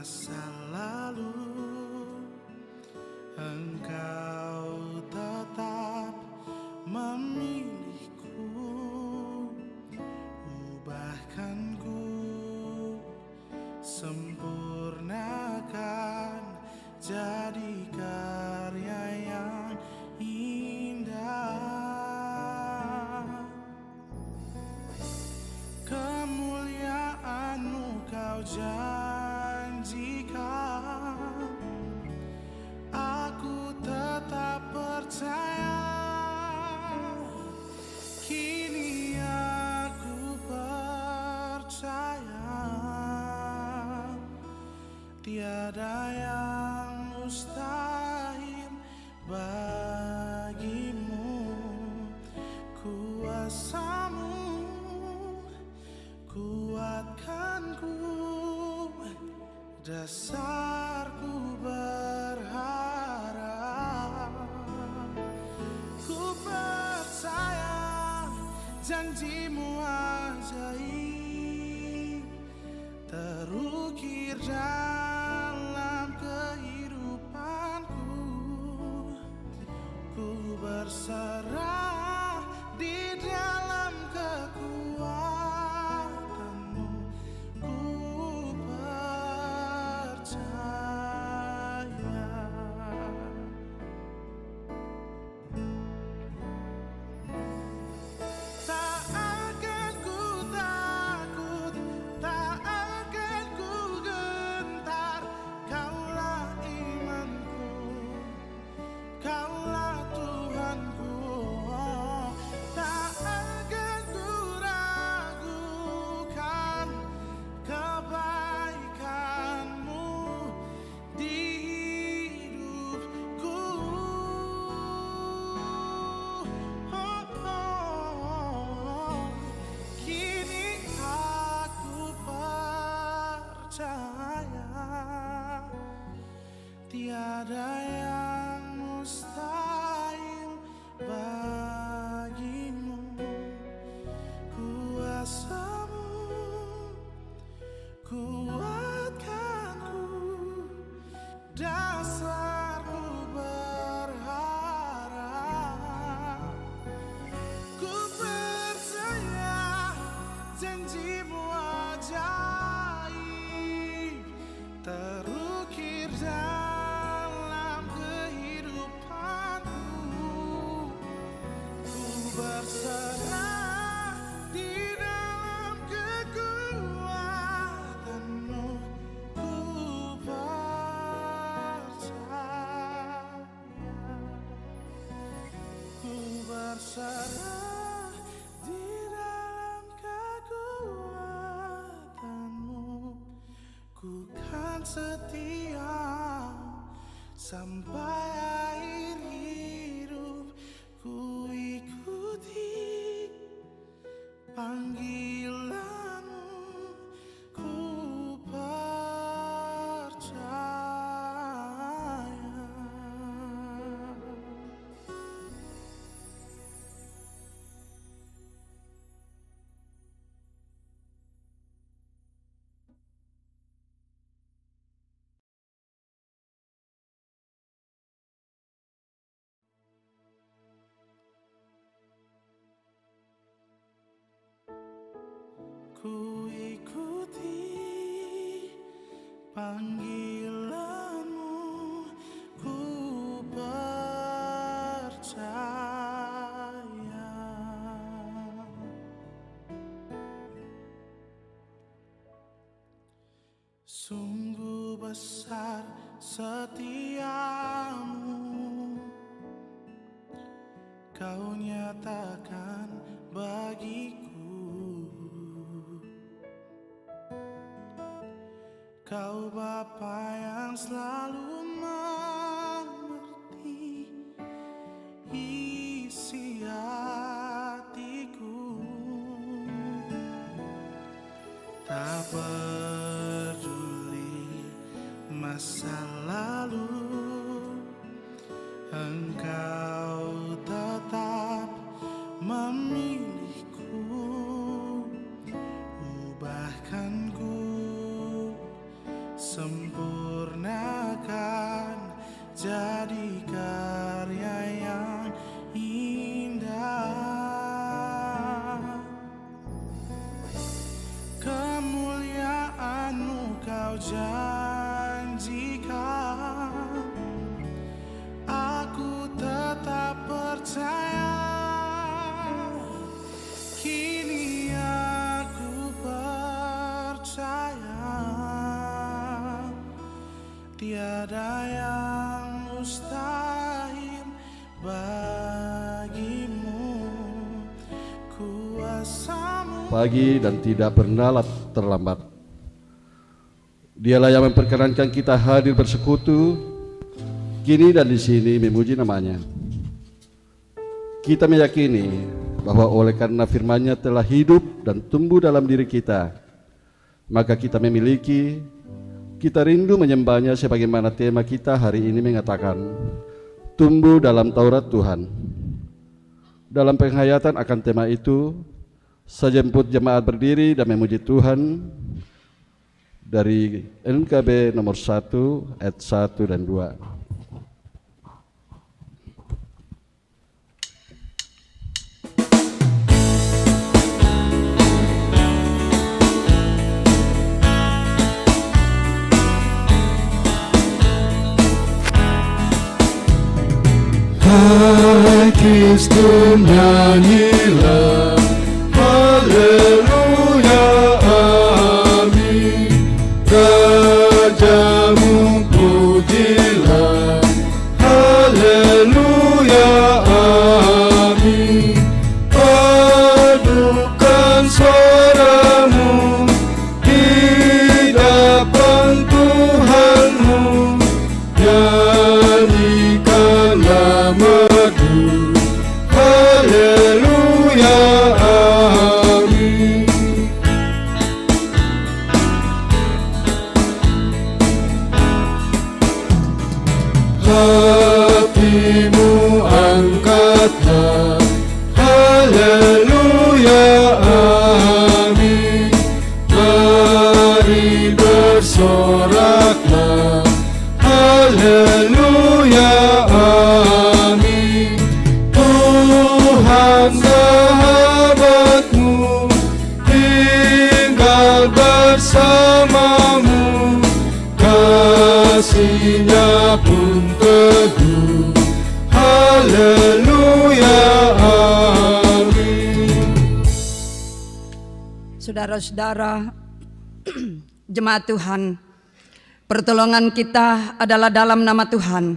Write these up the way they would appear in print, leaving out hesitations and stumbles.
masa lalu, engkau tetap memilihku. Ubahkan ku, sempurnakan jadi karya yang indah. Kemuliaan-Mu Kau janjikan, aku tetap percaya. Kini aku percaya, tiada yang mustahil bagimu. Kuasa-Mu kuatkanku, dasarku berharap. Ku percaya janji-Mu ajaib terukir dalam kehidupanku. Ku berserah di dalam kekuatan-Mu. Ku percaya. Tak akan ku takut, tak akan ku gentar. Kaulah imanku, Kaulah Tuhanku. Tak akan ku ragukan kebaikan-Mu di hidupku. Kini aku percaya, tiada yang mustahil bagimu. Kuasa-Mu kuatkanku, dasarku berharap. Ku percaya janji-Mu ajaib terukir dalam kehidupanku. Ku berserah di dalam kekuatan-Mu. Ku percaya, ku berserah di dalam kekuatan-Mu. Ku kan setia sampai akhir hidup. Ku ikuti panggilan-Mu. Ku percaya. Ku ikuti panggilan-Mu. Ku percaya. Sungguh besar setia-Mu, Kau nyatakan bagiku. Kau Bapa yang selalu mengerti isi hatiku. Tak peduli masa lalu, Engkau tetap memilihku. Ubahkan ku, sempurnakan ada yang mustahil bagimu. Kuasamu Pagi dan tidak pernah terlambat. Dialah yang memperkenankan kita hadir bersekutu kini dan di sini memuji namanya. Kita meyakini bahwa oleh karena firman-Nya telah hidup dan tumbuh dalam diri kita, maka kita memiliki, kita rindu menyembahnya sebagaimana tema kita hari ini mengatakan, tumbuh dalam Taurat Tuhan. Dalam penghayatan akan tema itu, sejemput jemaat berdiri dan memuji Tuhan dari NKB nomor 1 ayat 1 dan 2. Hai Kristus nyanyilah, haleluya, amin. Rajamu pujilah, haleluya, amin. Padukan suaramu di depan Tuhanmu, nyanyikanlah madu, haleluya, amin. Hatimu angkatlah, haleluya, amin. Mari bersoraklah, haleluya, amin. Tuhan sahabatmu tinggal bersamamu, kasih-Nya pun teguh, haleluya, amin. Saudara-saudara, jemaat Tuhan, pertolongan kita adalah dalam nama Tuhan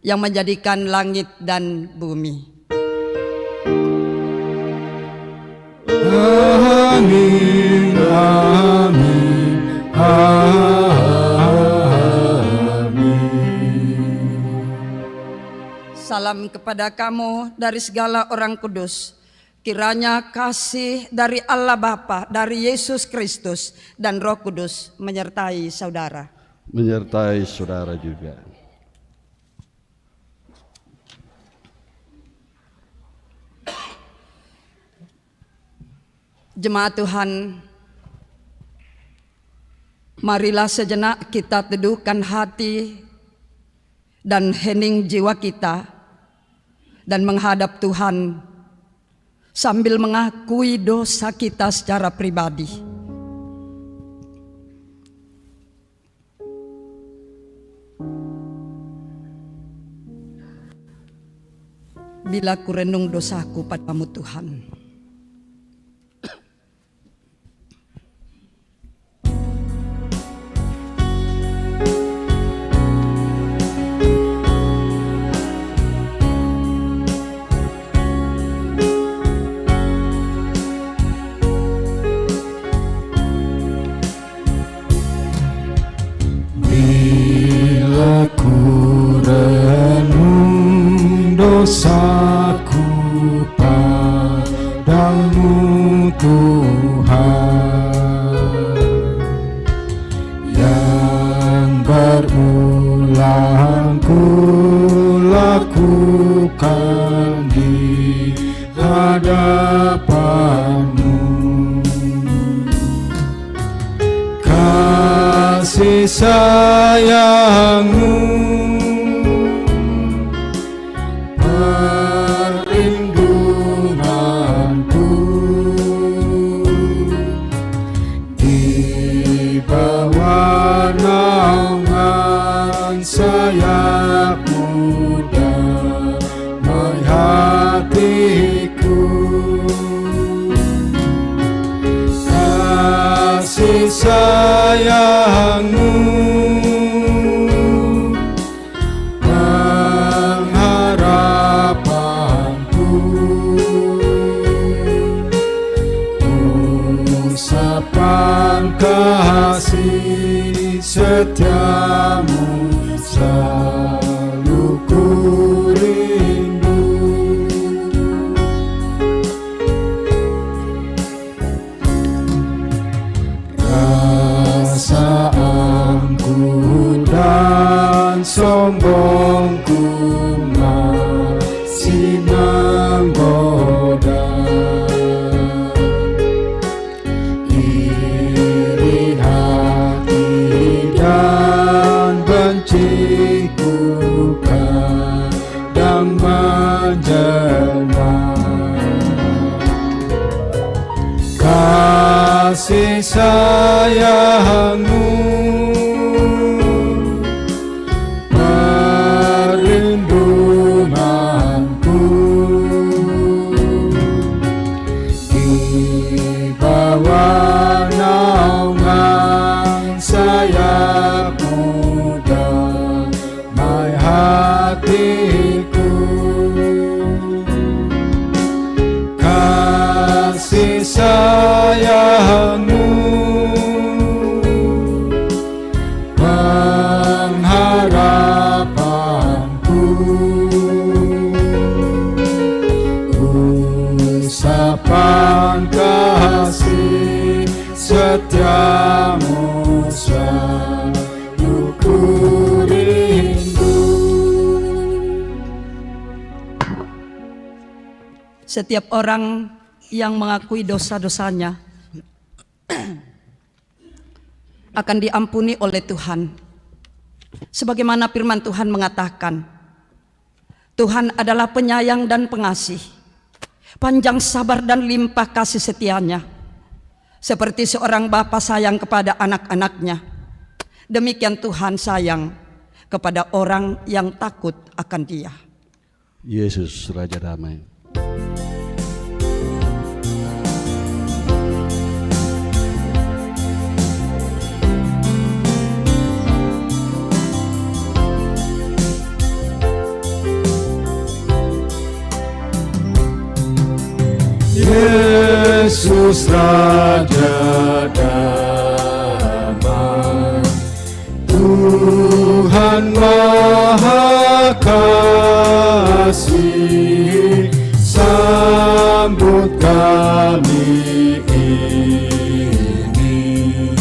yang menjadikan langit dan bumi. Amin, amin, amin. Salam kepada kamu dari segala orang kudus. Kiranya kasih dari Allah Bapa, dari Yesus Kristus dan Roh Kudus menyertai saudara. Menyertai saudara juga. Jemaat Tuhan, marilah sejenak kita teduhkan hati dan hening jiwa kita dan menghadap Tuhan sambil mengakui dosa kita secara pribadi. Bila ku renung dosaku padamu Tuhan, bila ku renung dosaku padamu Tuhan, yang berulang ku lakukan di hadapanmu, kasih sayangmu perlindunganku di bawah naungan sayap-Mu damai hatiku, kasih sayang-Mu kasih setiamu selalu ku rindu. Rasa angkuh dan sombongku masih menggoda. Iri hati dan benciku kadang menjelma. Kasih sayangmu perlindunganku di bawah naungan sayapmu damai hatiku. Kasih sayangmu pengharapanku, usapan kasih setiamu selalu ku rindu. Setiap orang yang mengakui dosa-dosanya akan diampuni oleh Tuhan. Sebagaimana firman Tuhan mengatakan, Tuhan adalah penyayang dan pengasih, panjang sabar dan limpah kasih setianya. Seperti seorang bapa sayang kepada anak-anaknya, demikian Tuhan sayang kepada orang yang takut akan Dia. Yesus Raja Damai. Yesus Raja Damai, Tuhan Maha Kasih, sambut kami ini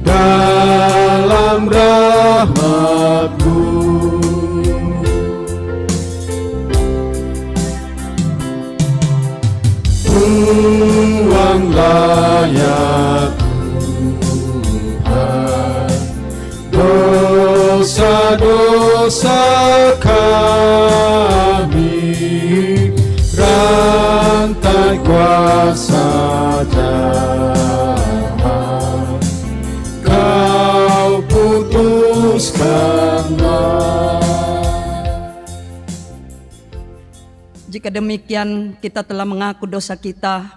dalam rahmat-Mu. Tuanglah ya Tuhan dosa-dosa kami, rantai kuasa jahat Kau putuskanlah. Jika demikian kita telah mengaku dosa kita,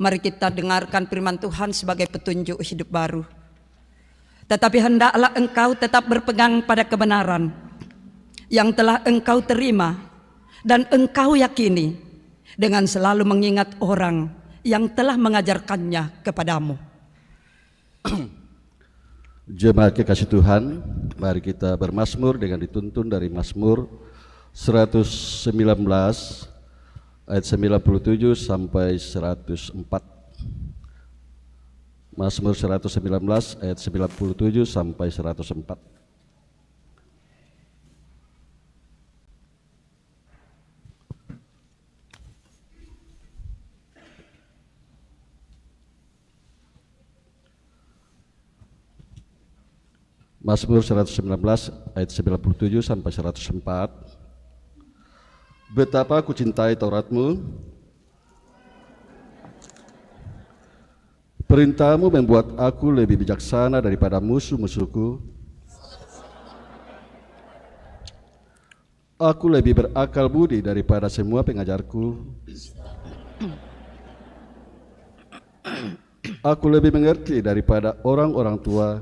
mari kita dengarkan firman Tuhan sebagai petunjuk hidup baru. Tetapi hendaklah engkau tetap berpegang pada kebenaran yang telah engkau terima dan engkau yakini, dengan selalu mengingat orang yang telah mengajarkannya kepadamu. Jemaat kekasih Tuhan, mari kita bermazmur dengan dituntun dari Mazmur 119 ayat 97 sampai 104. Mazmur 119 ayat 97 sampai 104. Mazmur 119 ayat 97 sampai 104. Betapa aku cintai Taurat-Mu, perintah-Mu membuat aku lebih bijaksana daripada musuh-musuhku. Aku lebih berakal budi daripada semua pengajarku. Aku lebih mengerti daripada orang-orang tua.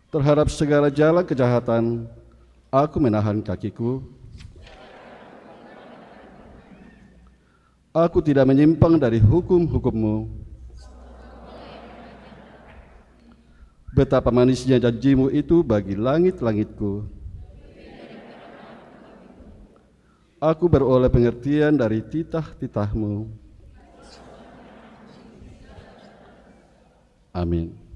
Terhadap segala jalan kejahatan, aku menahan kakiku. Aku tidak menyimpang dari hukum-hukum-Mu. Betapa manisnya janji-Mu itu bagi langit-langitku. Aku beroleh pengertian dari titah-titah-Mu. Amin.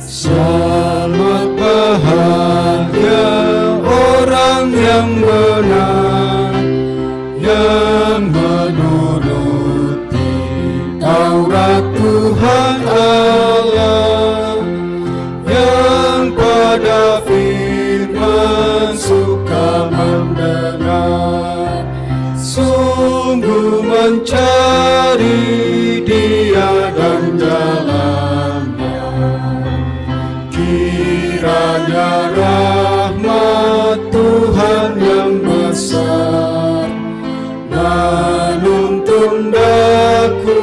Selamat bahagia orang yang benar, yang menuruti Taurat Tuhan Allah, yang pada firman suka mendengar, sungguh mencari Dia dan jalannya. Kiranya rahmat Tuhan yang besar menuntun daku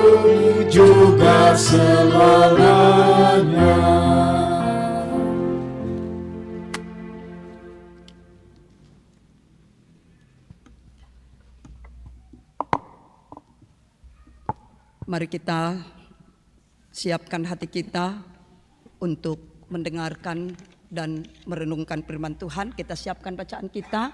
juga selamanya. Mari kita siapkan hati kita untuk mendengarkan dan merenungkan firman Tuhan. Kita siapkan bacaan kita.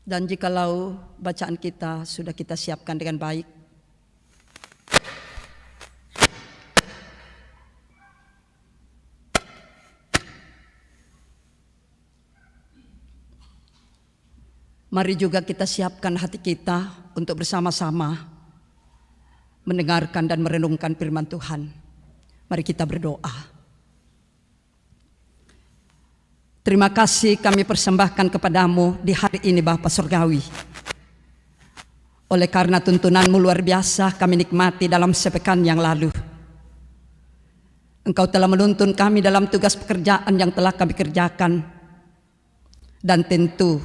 Dan jikalau bacaan kita sudah kita siapkan dengan baik, mari juga kita siapkan hati kita untuk bersama-sama mendengarkan dan merenungkan firman Tuhan. Mari kita berdoa. Terima kasih kami persembahkan kepadamu di hari ini Bapa Surgawi. Oleh karena tuntunanmu luar biasa kami nikmati dalam sepekan yang lalu. Engkau telah menuntun kami dalam tugas pekerjaan yang telah kami kerjakan. Dan tentu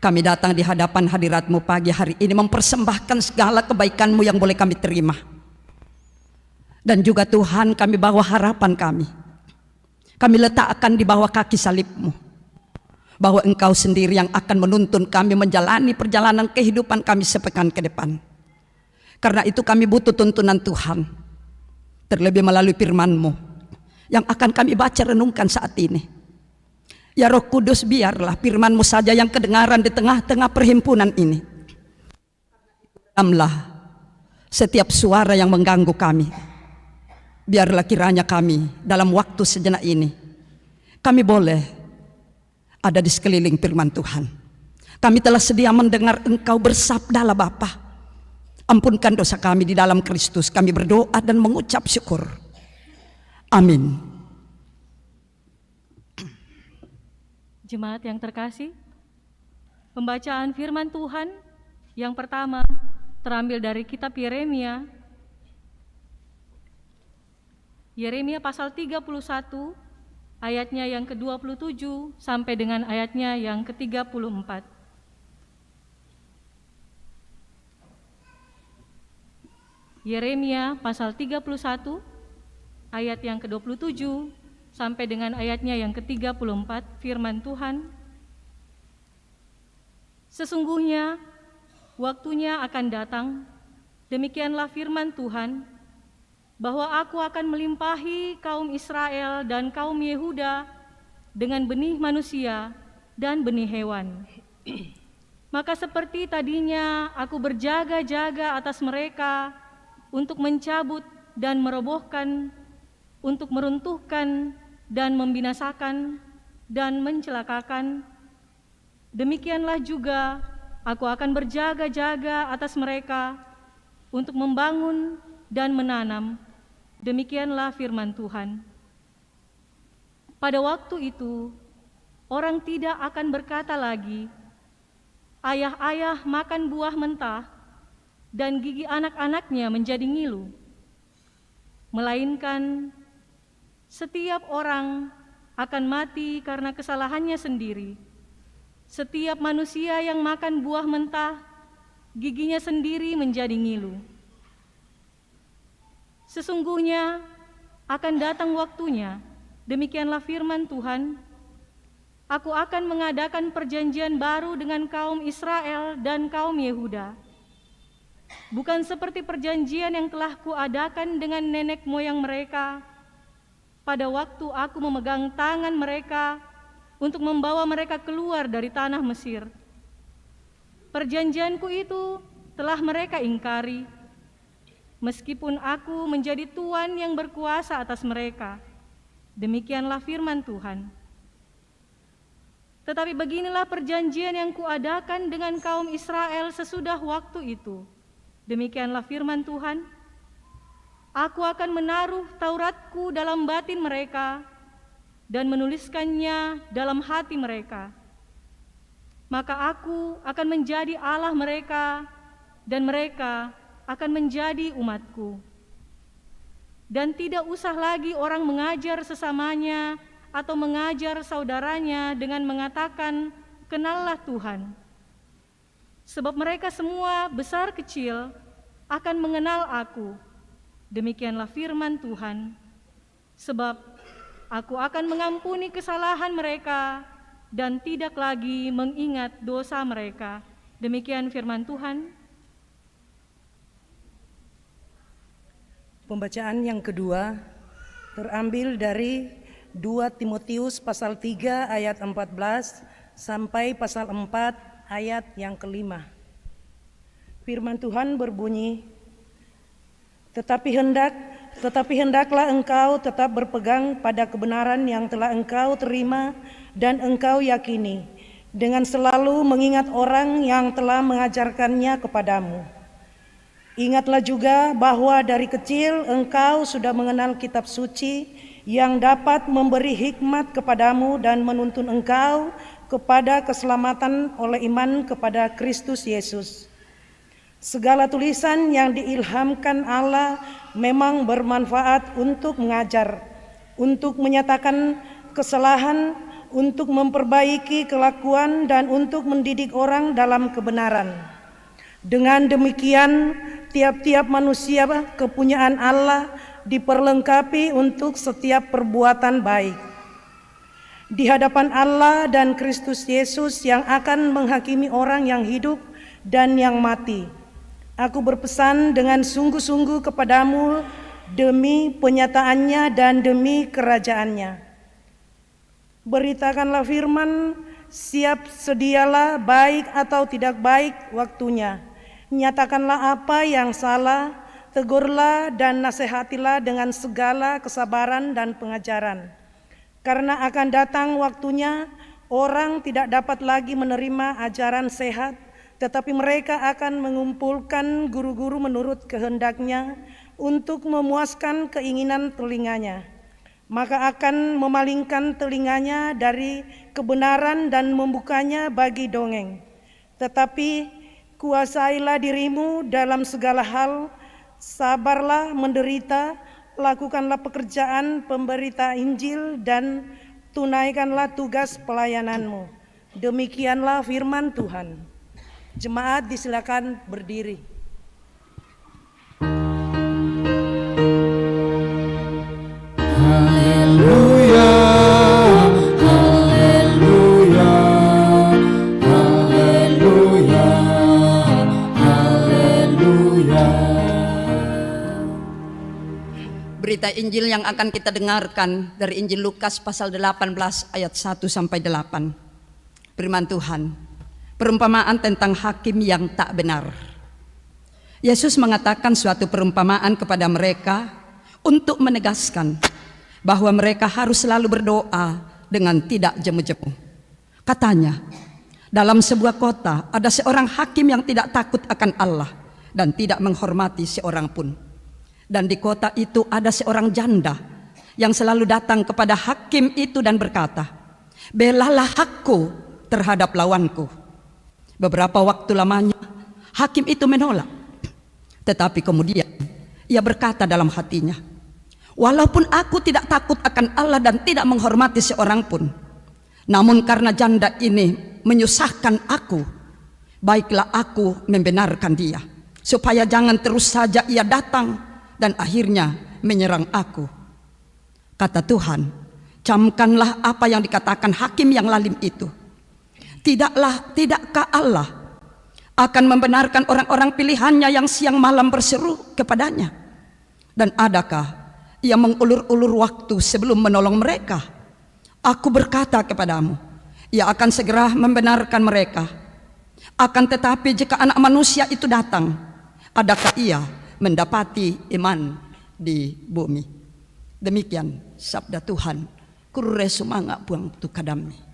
kami datang di hadapan hadirat-Mu pagi hari ini mempersembahkan segala kebaikan-Mu yang boleh kami terima. Dan juga Tuhan, kami bawa harapan kami. Kami letakkan di bawah kaki salib-Mu, bahwa Engkau sendiri yang akan menuntun kami menjalani perjalanan kehidupan kami sepekan ke depan. Karena itu kami butuh tuntunan Tuhan, terlebih melalui firman-Mu yang akan kami baca renungkan saat ini. Ya Roh Kudus, biarlah firman-Mu saja yang kedengaran di tengah-tengah perhimpunan ini. Damlah setiap suara yang mengganggu kami. Biarlah kiranya kami dalam waktu sejenak ini, kami boleh ada di sekeliling firman Tuhan. Kami telah sedia mendengar Engkau bersabdalah Bapa. Ampunkan dosa kami di dalam Kristus. Kami berdoa dan mengucap syukur. Amin. Jemaat yang terkasih, pembacaan firman Tuhan yang pertama terambil dari kitab Yeremia pasal 31 ayatnya yang ke-27 sampai dengan ayatnya yang ke-34. Yeremia pasal 31 ayat yang ke-27 sampai dengan ayatnya yang ke-34, firman Tuhan. Sesungguhnya waktunya akan datang, demikianlah firman Tuhan, bahwa aku akan melimpahi kaum Israel dan kaum Yehuda dengan benih manusia dan benih hewan. Maka seperti tadinya aku berjaga-jaga atas mereka untuk mencabut dan merobohkan, untuk meruntuhkan dan membinasakan dan mencelakakan, demikianlah juga aku akan berjaga-jaga atas mereka untuk membangun dan menanam. Demikianlah firman Tuhan. Pada waktu itu, orang tidak akan berkata lagi, ayah-ayah makan buah mentah, dan gigi anak-anaknya menjadi ngilu. Melainkan, setiap orang akan mati karena kesalahannya sendiri, Setiap manusia yang makan buah mentah, giginya sendiri menjadi ngilu. Sesungguhnya akan datang waktunya, demikianlah firman Tuhan, Aku akan mengadakan perjanjian baru dengan kaum Israel dan kaum Yehuda. Bukan seperti perjanjian yang telah kuadakan dengan nenek moyang mereka pada waktu aku memegang tangan mereka untuk membawa mereka keluar dari tanah Mesir. Perjanjianku itu telah mereka ingkari, meskipun aku menjadi Tuhan yang berkuasa atas mereka. Demikianlah firman Tuhan. Tetapi beginilah perjanjian yang kuadakan dengan kaum Israel sesudah waktu itu. Demikianlah firman Tuhan. Aku akan menaruh Tauratku dalam batin mereka dan menuliskannya dalam hati mereka. Maka aku akan menjadi Allah mereka dan mereka akan menjadi umatku. Dan tidak usah lagi orang mengajar sesamanya atau mengajar saudaranya dengan mengatakan, "Kenallah Tuhan." Sebab mereka semua besar kecil akan mengenal aku. Demikianlah firman Tuhan. Sebab aku akan mengampuni kesalahan mereka dan tidak lagi mengingat dosa mereka. Demikian firman Tuhan. Pembacaan yang kedua terambil dari 2 Timotius pasal 3 ayat 14 sampai pasal 4 ayat yang kelima. Firman Tuhan berbunyi, Tetapi hendaklah engkau tetap berpegang pada kebenaran yang telah engkau terima dan engkau yakini, dengan selalu mengingat orang yang telah mengajarkannya kepadamu. Ingatlah juga bahwa dari kecil engkau sudah mengenal kitab suci yang dapat memberi hikmat kepadamu dan menuntun engkau kepada keselamatan oleh iman kepada Kristus Yesus. Segala tulisan yang diilhamkan Allah memang bermanfaat untuk mengajar, untuk menyatakan kesalahan, untuk memperbaiki kelakuan, dan untuk mendidik orang dalam kebenaran. Dengan demikian, tiap-tiap manusia kepunyaan Allah diperlengkapi untuk setiap perbuatan baik. Di hadapan Allah dan Kristus Yesus yang akan menghakimi orang yang hidup dan yang mati, aku berpesan dengan sungguh-sungguh kepadamu demi penyataannya dan demi kerajaannya. Beritakanlah firman, siap sedialah baik atau tidak baik waktunya. Nyatakanlah apa yang salah, tegurlah dan nasihatilah dengan segala kesabaran dan pengajaran. Karena akan datang waktunya, orang tidak dapat lagi menerima ajaran sehat, tetapi mereka akan mengumpulkan guru-guru menurut kehendaknya untuk memuaskan keinginan telinganya. Maka akan memalingkan telinganya dari kebenaran dan membukanya bagi dongeng. Tetapi kuasailah dirimu dalam segala hal, sabarlah menderita, lakukanlah pekerjaan pemberita Injil dan tunaikanlah tugas pelayananmu. Demikianlah firman Tuhan. Jemaat disilakan berdiri. Haleluya, haleluya, haleluya, haleluya. Berita Injil yang akan kita dengarkan dari Injil Lukas pasal 18 ayat 1 sampai 8. Firman Tuhan, perumpamaan tentang hakim yang tak benar. Yesus mengatakan suatu perumpamaan kepada mereka untuk menegaskan bahwa mereka harus selalu berdoa dengan tidak jemu-jemu. Katanya, dalam sebuah kota ada seorang hakim yang tidak takut akan Allah dan tidak menghormati seorang pun. Dan di kota itu ada seorang janda yang selalu datang kepada hakim itu dan berkata, "Belalah hakku terhadap lawanku." Beberapa waktu lamanya hakim itu menolak. Tetapi kemudian ia berkata dalam hatinya, "Walaupun aku tidak takut akan Allah dan tidak menghormati seorang pun, namun karena janda ini menyusahkan aku, baiklah aku membenarkan dia, supaya jangan terus saja ia datang dan akhirnya menyerang aku. Kata Tuhan, camkanlah apa yang dikatakan hakim yang lalim itu. Tidakkah Allah akan membenarkan orang-orang pilihannya yang siang malam berseru kepadanya? Dan adakah ia mengulur-ulur waktu sebelum menolong mereka? Aku berkata kepadamu, ia akan segera membenarkan mereka. Akan tetapi jika anak manusia itu datang, adakah ia mendapati iman di bumi? Demikian sabda Tuhan. Kurre sumanga buang tu kadami.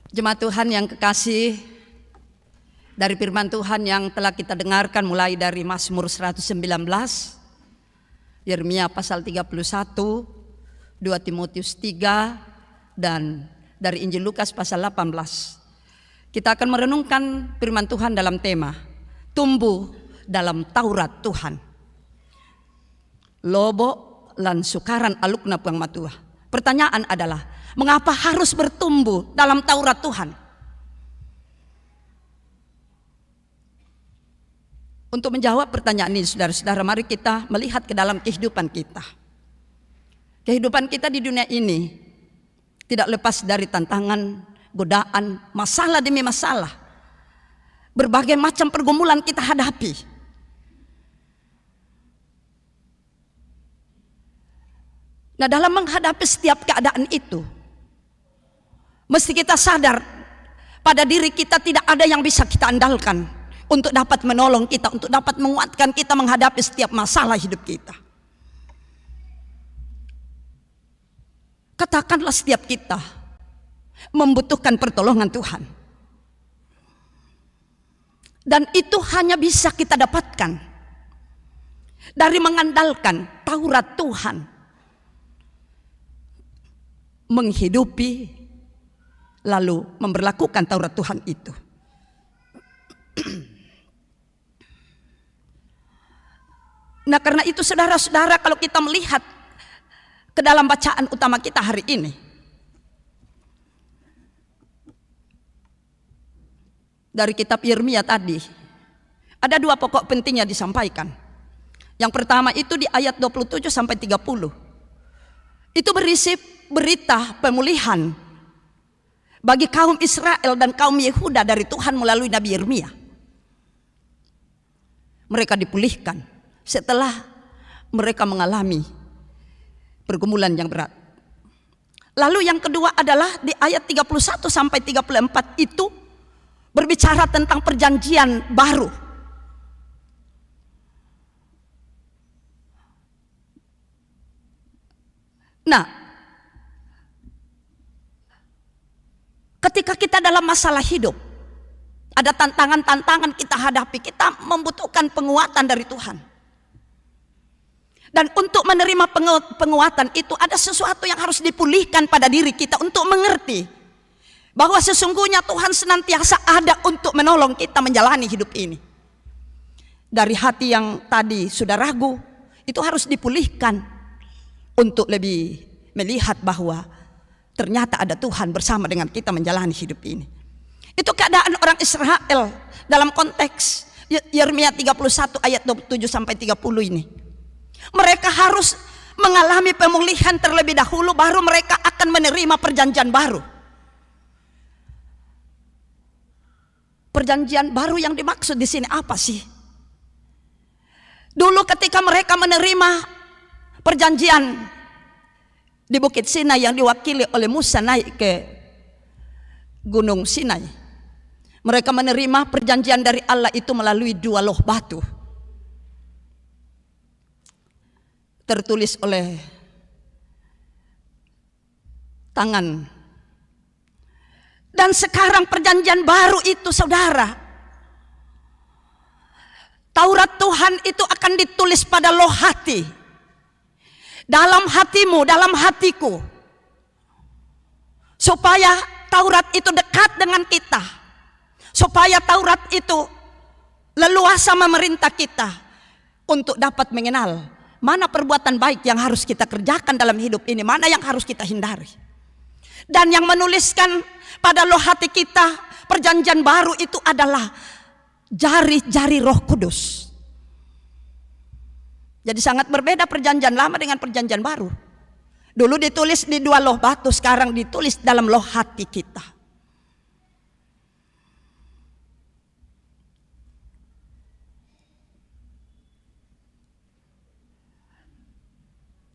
Jemaat Tuhan yang kekasih, dari firman Tuhan yang telah kita dengarkan mulai dari Mazmur 119, Yeremia pasal 31, 2 Timotius 3, dan dari Injil Lukas pasal 18. Kita akan merenungkan firman Tuhan dalam tema tumbuh dalam Taurat Tuhan. Lobo lan sukaran alukna puang matua. Pertanyaan adalah, mengapa harus bertumbuh dalam Taurat Tuhan? Untuk menjawab pertanyaan ini, saudara-saudara, mari kita melihat ke dalam kehidupan kita. Kehidupan kita di dunia ini tidak lepas dari tantangan, godaan, masalah demi masalah. Berbagai macam pergumulan kita hadapi. Nah, dalam menghadapi setiap keadaan itu, mesti kita sadar pada diri kita tidak ada yang bisa kita andalkan untuk dapat menolong kita, untuk dapat menguatkan kita menghadapi setiap masalah hidup kita. Katakanlah setiap kita membutuhkan pertolongan Tuhan. Dan itu hanya bisa kita dapatkan dari mengandalkan Taurat Tuhan. Menghidupi lalu memberlakukan Taurat Tuhan itu. Nah, karena itu saudara-saudara, kalau kita melihat ke dalam bacaan utama kita hari ini, dari kitab Yeremia tadi, ada dua pokok pentingnya disampaikan. Yang pertama itu di ayat 27 sampai 30. Itu berisi berita pemulihan bagi kaum Israel dan kaum Yehuda dari Tuhan melalui Nabi Yeremia. Mereka dipulihkan setelah mereka mengalami pergumulan yang berat. Lalu yang kedua adalah di ayat 31 sampai 34 itu berbicara tentang perjanjian baru. Nah, ketika kita dalam masalah hidup, ada tantangan-tantangan kita hadapi, kita membutuhkan penguatan dari Tuhan. Dan untuk menerima penguatan itu ada sesuatu yang harus dipulihkan pada diri kita untuk mengerti bahwa sesungguhnya Tuhan senantiasa ada untuk menolong kita menjalani hidup ini. Dari hati yang tadi sudah ragu, itu harus dipulihkan untuk lebih melihat bahwa ternyata ada Tuhan bersama dengan kita menjalani hidup ini. Itu keadaan orang Israel dalam konteks Yeremia 31 ayat 27 sampai 30 ini. Mereka harus mengalami pemulihan terlebih dahulu, baru mereka akan menerima perjanjian baru. Perjanjian baru yang dimaksud di sini apa sih? Dulu ketika mereka menerima perjanjian di Bukit Sinai yang diwakili oleh Musa naik ke Gunung Sinai, mereka menerima perjanjian dari Allah itu melalui dua loh batu. tertulis oleh tangan. Dan sekarang perjanjian baru itu, saudara, Taurat Tuhan itu akan ditulis pada loh hati, dalam hatimu, dalam hatiku, supaya Taurat itu dekat dengan kita, supaya Taurat itu leluasa memerintah kita untuk dapat mengenal mana perbuatan baik yang harus kita kerjakan dalam hidup ini, mana yang harus kita hindari. Dan yang menuliskan pada loh hati kita perjanjian baru itu adalah jari-jari Roh Kudus. Jadi sangat berbeda perjanjian lama dengan perjanjian baru. Dulu ditulis di 2 loh batu, sekarang ditulis dalam loh hati kita.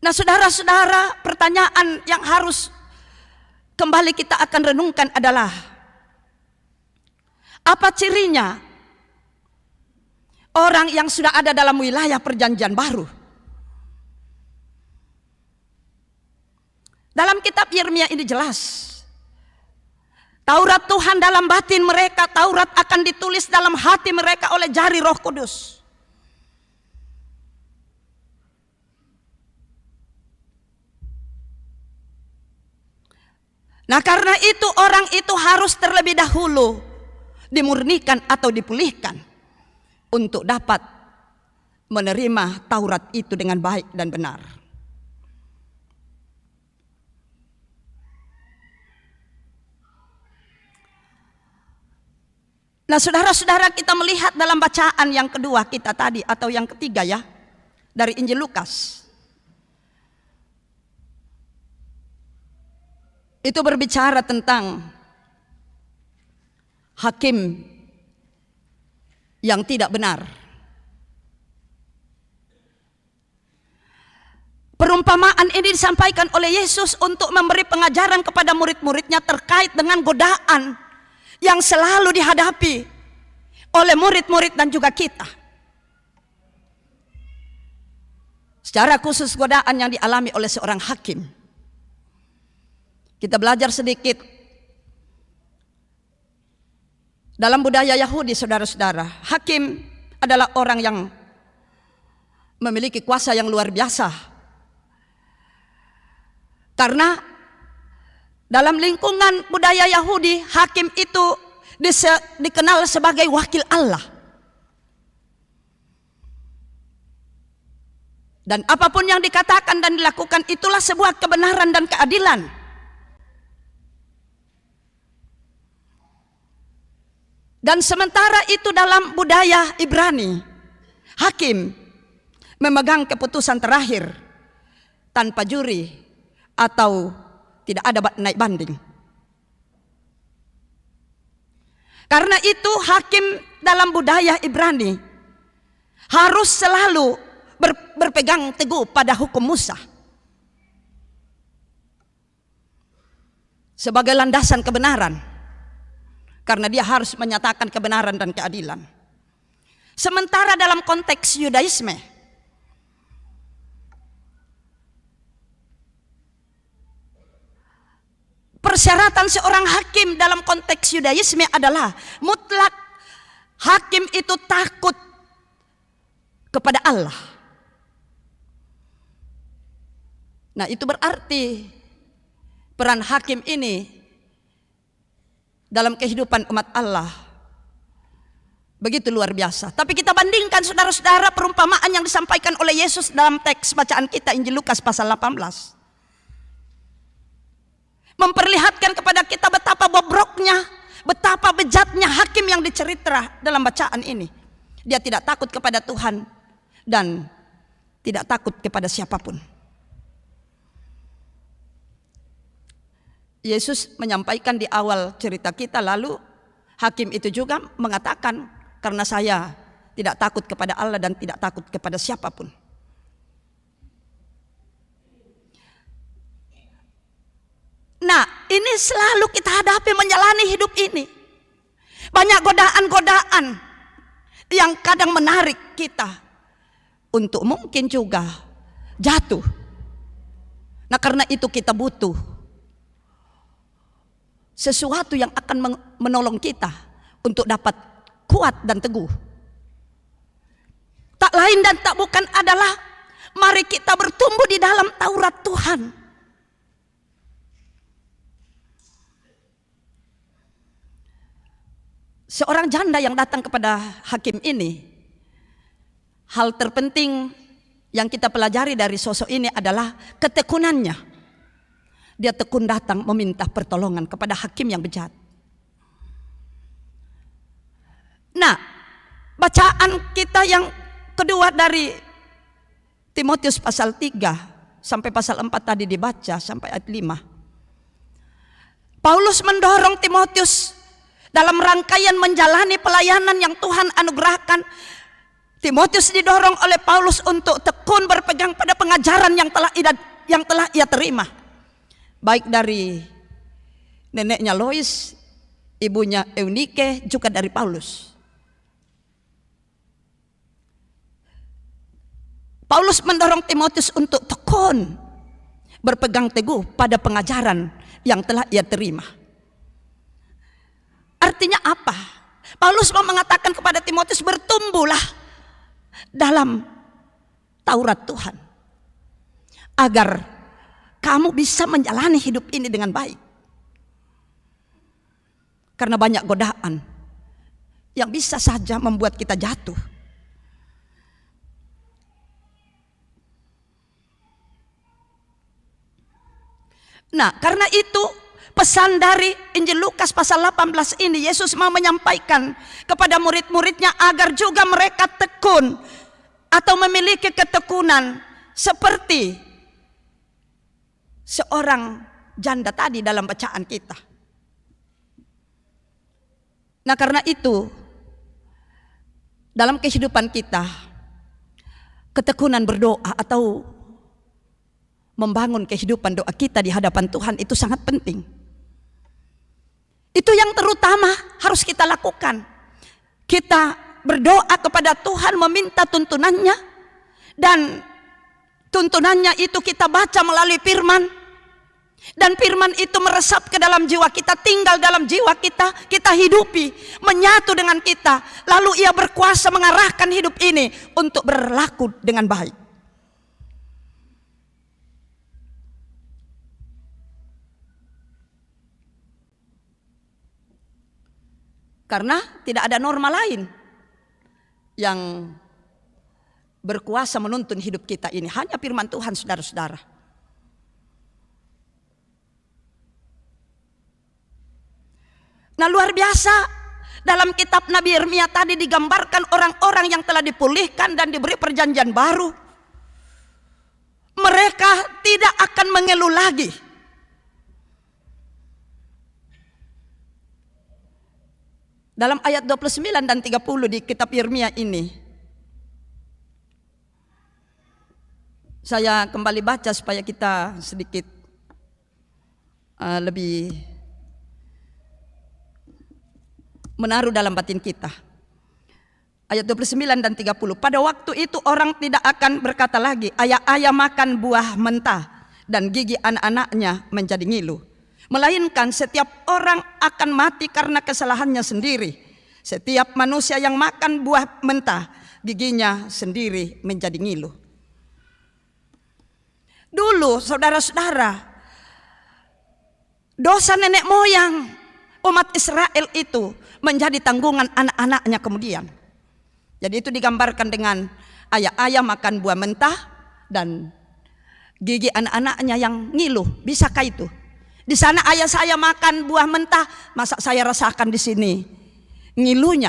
Nah, saudara-saudara, pertanyaan yang harus kembali kita akan renungkan adalah, apa cirinya orang yang sudah ada dalam wilayah perjanjian baru? Dalam kitab Yeremia ini jelas, Taurat Tuhan dalam batin mereka, Taurat akan ditulis dalam hati mereka oleh jari Roh Kudus. Nah, karena itu orang itu harus terlebih dahulu dimurnikan atau dipulihkan untuk dapat menerima Taurat itu dengan baik dan benar. Nah, saudara-saudara, kita melihat dalam bacaan yang kedua kita tadi, atau yang ketiga ya, dari Injil Lukas. Itu berbicara tentang hakim yang tidak benar. Perumpamaan ini disampaikan oleh Yesus untuk memberi pengajaran kepada murid-muridnya terkait dengan godaan yang selalu dihadapi oleh murid-murid dan juga kita. Secara khusus godaan yang dialami oleh seorang hakim. Kita belajar sedikit dalam budaya Yahudi, saudara-saudara. Hakim adalah orang yang memiliki kuasa yang luar biasa. Karena dalam lingkungan budaya Yahudi, hakim itu dikenal sebagai wakil Allah. Dan apapun yang dikatakan dan dilakukan itulah sebuah kebenaran dan keadilan. Dan sementara itu dalam budaya Ibrani, hakim memegang keputusan terakhir tanpa juri atau tidak ada naik banding. Karena itu hakim dalam budaya Ibrani harus selalu berpegang teguh pada hukum Musa sebagai landasan kebenaran. Karena dia harus menyatakan kebenaran dan keadilan. Sementara dalam konteks Yudaisme, persyaratan seorang hakim dalam konteks Yudaisme adalah mutlak hakim itu takut kepada Allah. Nah, itu berarti peran hakim ini dalam kehidupan umat Allah begitu luar biasa. Tapi kita bandingkan, saudara-saudara, perumpamaan yang disampaikan oleh Yesus dalam teks bacaan kita Injil Lukas pasal 18 memperlihatkan kepada kita betapa bobroknya, betapa bejatnya hakim yang dicerita dalam bacaan ini. Dia tidak takut kepada Tuhan dan tidak takut kepada siapapun. Yesus menyampaikan di awal cerita kita, lalu hakim itu juga mengatakan, karena saya tidak takut kepada Allah dan tidak takut kepada siapapun. Nah, ini selalu kita hadapi menjalani hidup ini. Banyak godaan-godaan yang kadang menarik kita untuk mungkin juga jatuh. Nah, karena itu kita butuh sesuatu yang akan menolong kita untuk dapat kuat dan teguh. Tak lain dan tak bukan adalah mari kita bertumbuh di dalam Taurat Tuhan. Seorang janda yang datang kepada hakim ini, hal terpenting yang kita pelajari dari sosok ini adalah ketekunannya. Dia tekun datang meminta pertolongan kepada hakim yang bejat. Nah, bacaan kita yang kedua dari Timotius pasal 3 sampai pasal 4 tadi dibaca sampai ayat 5. Paulus mendorong Timotius dalam rangkaian menjalani pelayanan yang Tuhan anugerahkan. Timotius didorong oleh Paulus untuk tekun berpegang pada pengajaran yang telah ia terima, baik dari neneknya Lois, ibunya Eunike, juga dari Paulus. Paulus mendorong Timotius untuk tekun berpegang teguh pada pengajaran yang telah ia terima. Artinya apa? Paulus mau mengatakan kepada Timotius, bertumbuhlah dalam Taurat Tuhan agar kamu bisa menjalani hidup ini dengan baik. Karena banyak godaan yang bisa saja membuat kita jatuh. Nah, karena itu pesan dari Injil Lukas pasal 18 ini, Yesus mau menyampaikan kepada murid-muridnya agar juga mereka tekun atau memiliki ketekunan seperti seorang janda tadi dalam bacaan kita. Nah, karena itu dalam kehidupan kita, ketekunan berdoa atau membangun kehidupan doa kita di hadapan Tuhan itu sangat penting. Itu yang terutama harus kita lakukan. Kita berdoa kepada Tuhan meminta tuntunannya, dan tuntunannya itu kita baca melalui firman, dan firman itu meresap ke dalam jiwa kita, tinggal dalam jiwa kita, kita hidupi, menyatu dengan kita, lalu ia berkuasa mengarahkan hidup ini untuk berlaku dengan baik. Karena tidak ada norma lain yang berkuasa menuntun hidup kita ini, hanya firman Tuhan, saudara-saudara. Nah, luar biasa, dalam kitab Nabi Yeremia tadi digambarkan orang-orang yang telah dipulihkan dan diberi perjanjian baru. Mereka tidak akan mengeluh lagi. Dalam ayat 29 dan 30 di kitab Yeremia ini, saya kembali baca supaya kita sedikit lebih menaruh dalam batin kita. Ayat 29 dan 30. Pada waktu itu orang tidak akan berkata lagi, ayah-ayah makan buah mentah dan gigi anak-anaknya menjadi ngilu. Melainkan setiap orang akan mati karena kesalahannya sendiri. Setiap manusia yang makan buah mentah, giginya sendiri menjadi ngilu. Dulu, saudara-saudara, dosa nenek moyang umat Israel itu menjadi tanggungan anak-anaknya kemudian. Jadi itu digambarkan dengan ayah-ayah makan buah mentah dan gigi anak-anaknya yang ngilu. Bisakah itu? Di sana ayah saya makan buah mentah, masa saya rasakan di sini ngilunya.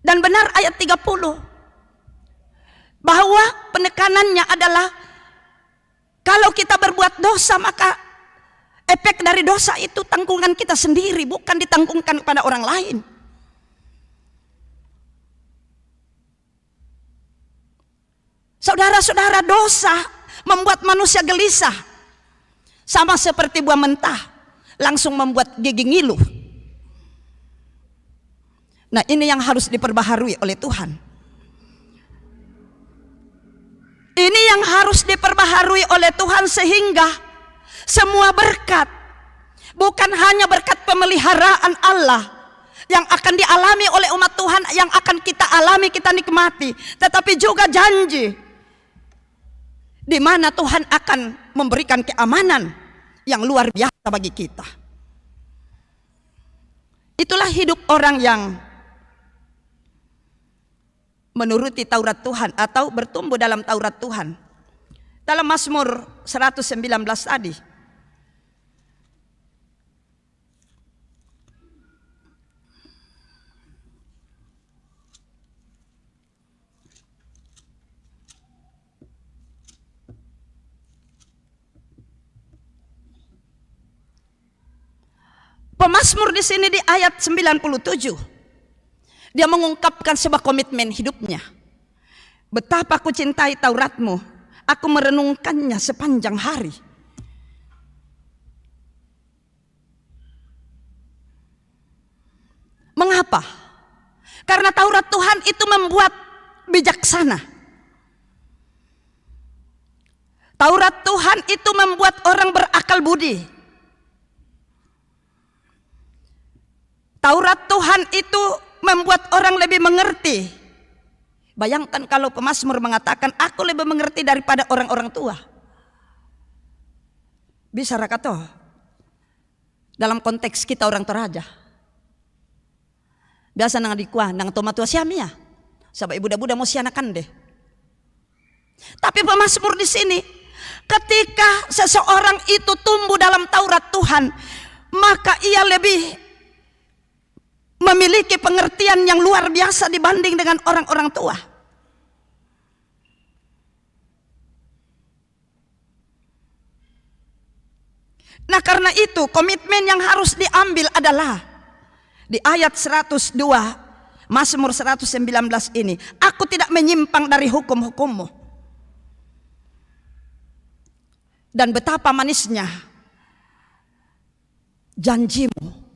Dan benar ayat 30 bahwa penekanannya adalah kalau kita berbuat dosa, maka efek dari dosa itu tanggungan kita sendiri, bukan ditanggungkan kepada orang lain. Saudara-saudara, dosa membuat manusia gelisah. Sama seperti buah mentah, langsung membuat gigi ngilu. Nah, ini yang harus diperbaharui oleh Tuhan. Ini yang harus diperbaharui oleh Tuhan sehingga semua berkat, bukan hanya berkat pemeliharaan Allah yang akan dialami oleh umat Tuhan, yang akan kita alami, kita nikmati, tetapi juga janji di mana Tuhan akan memberikan keamanan yang luar biasa bagi kita. Itulah hidup orang yang menuruti Taurat Tuhan atau bertumbuh dalam Taurat Tuhan. Dalam Mazmur 119 tadi, pemazmur di sini di ayat 97, dia mengungkapkan sebuah komitmen hidupnya. Betapa aku cintai Tauratmu, aku merenungkannya sepanjang hari. Mengapa? Karena Taurat Tuhan itu membuat bijaksana. Taurat Tuhan itu membuat orang berakal budi. Taurat Tuhan itu membuat orang lebih mengerti. Bayangkan kalau pemazmur mengatakan, aku lebih mengerti daripada orang-orang tua. Bisa rakato dalam konteks kita orang toraja. Biasa nang dikuah nang tomatua siamia, sabab ibu buda mau sianakan deh. Tapi pemazmur di sini, ketika seseorang itu tumbuh dalam Taurat Tuhan, maka ia lebih memiliki pengertian yang luar biasa dibanding dengan orang-orang tua. Nah, karena itu komitmen yang harus diambil adalah di ayat 102 Mazmur 119 ini, aku tidak menyimpang dari hukum-hukummu. Dan betapa manisnya janjimu,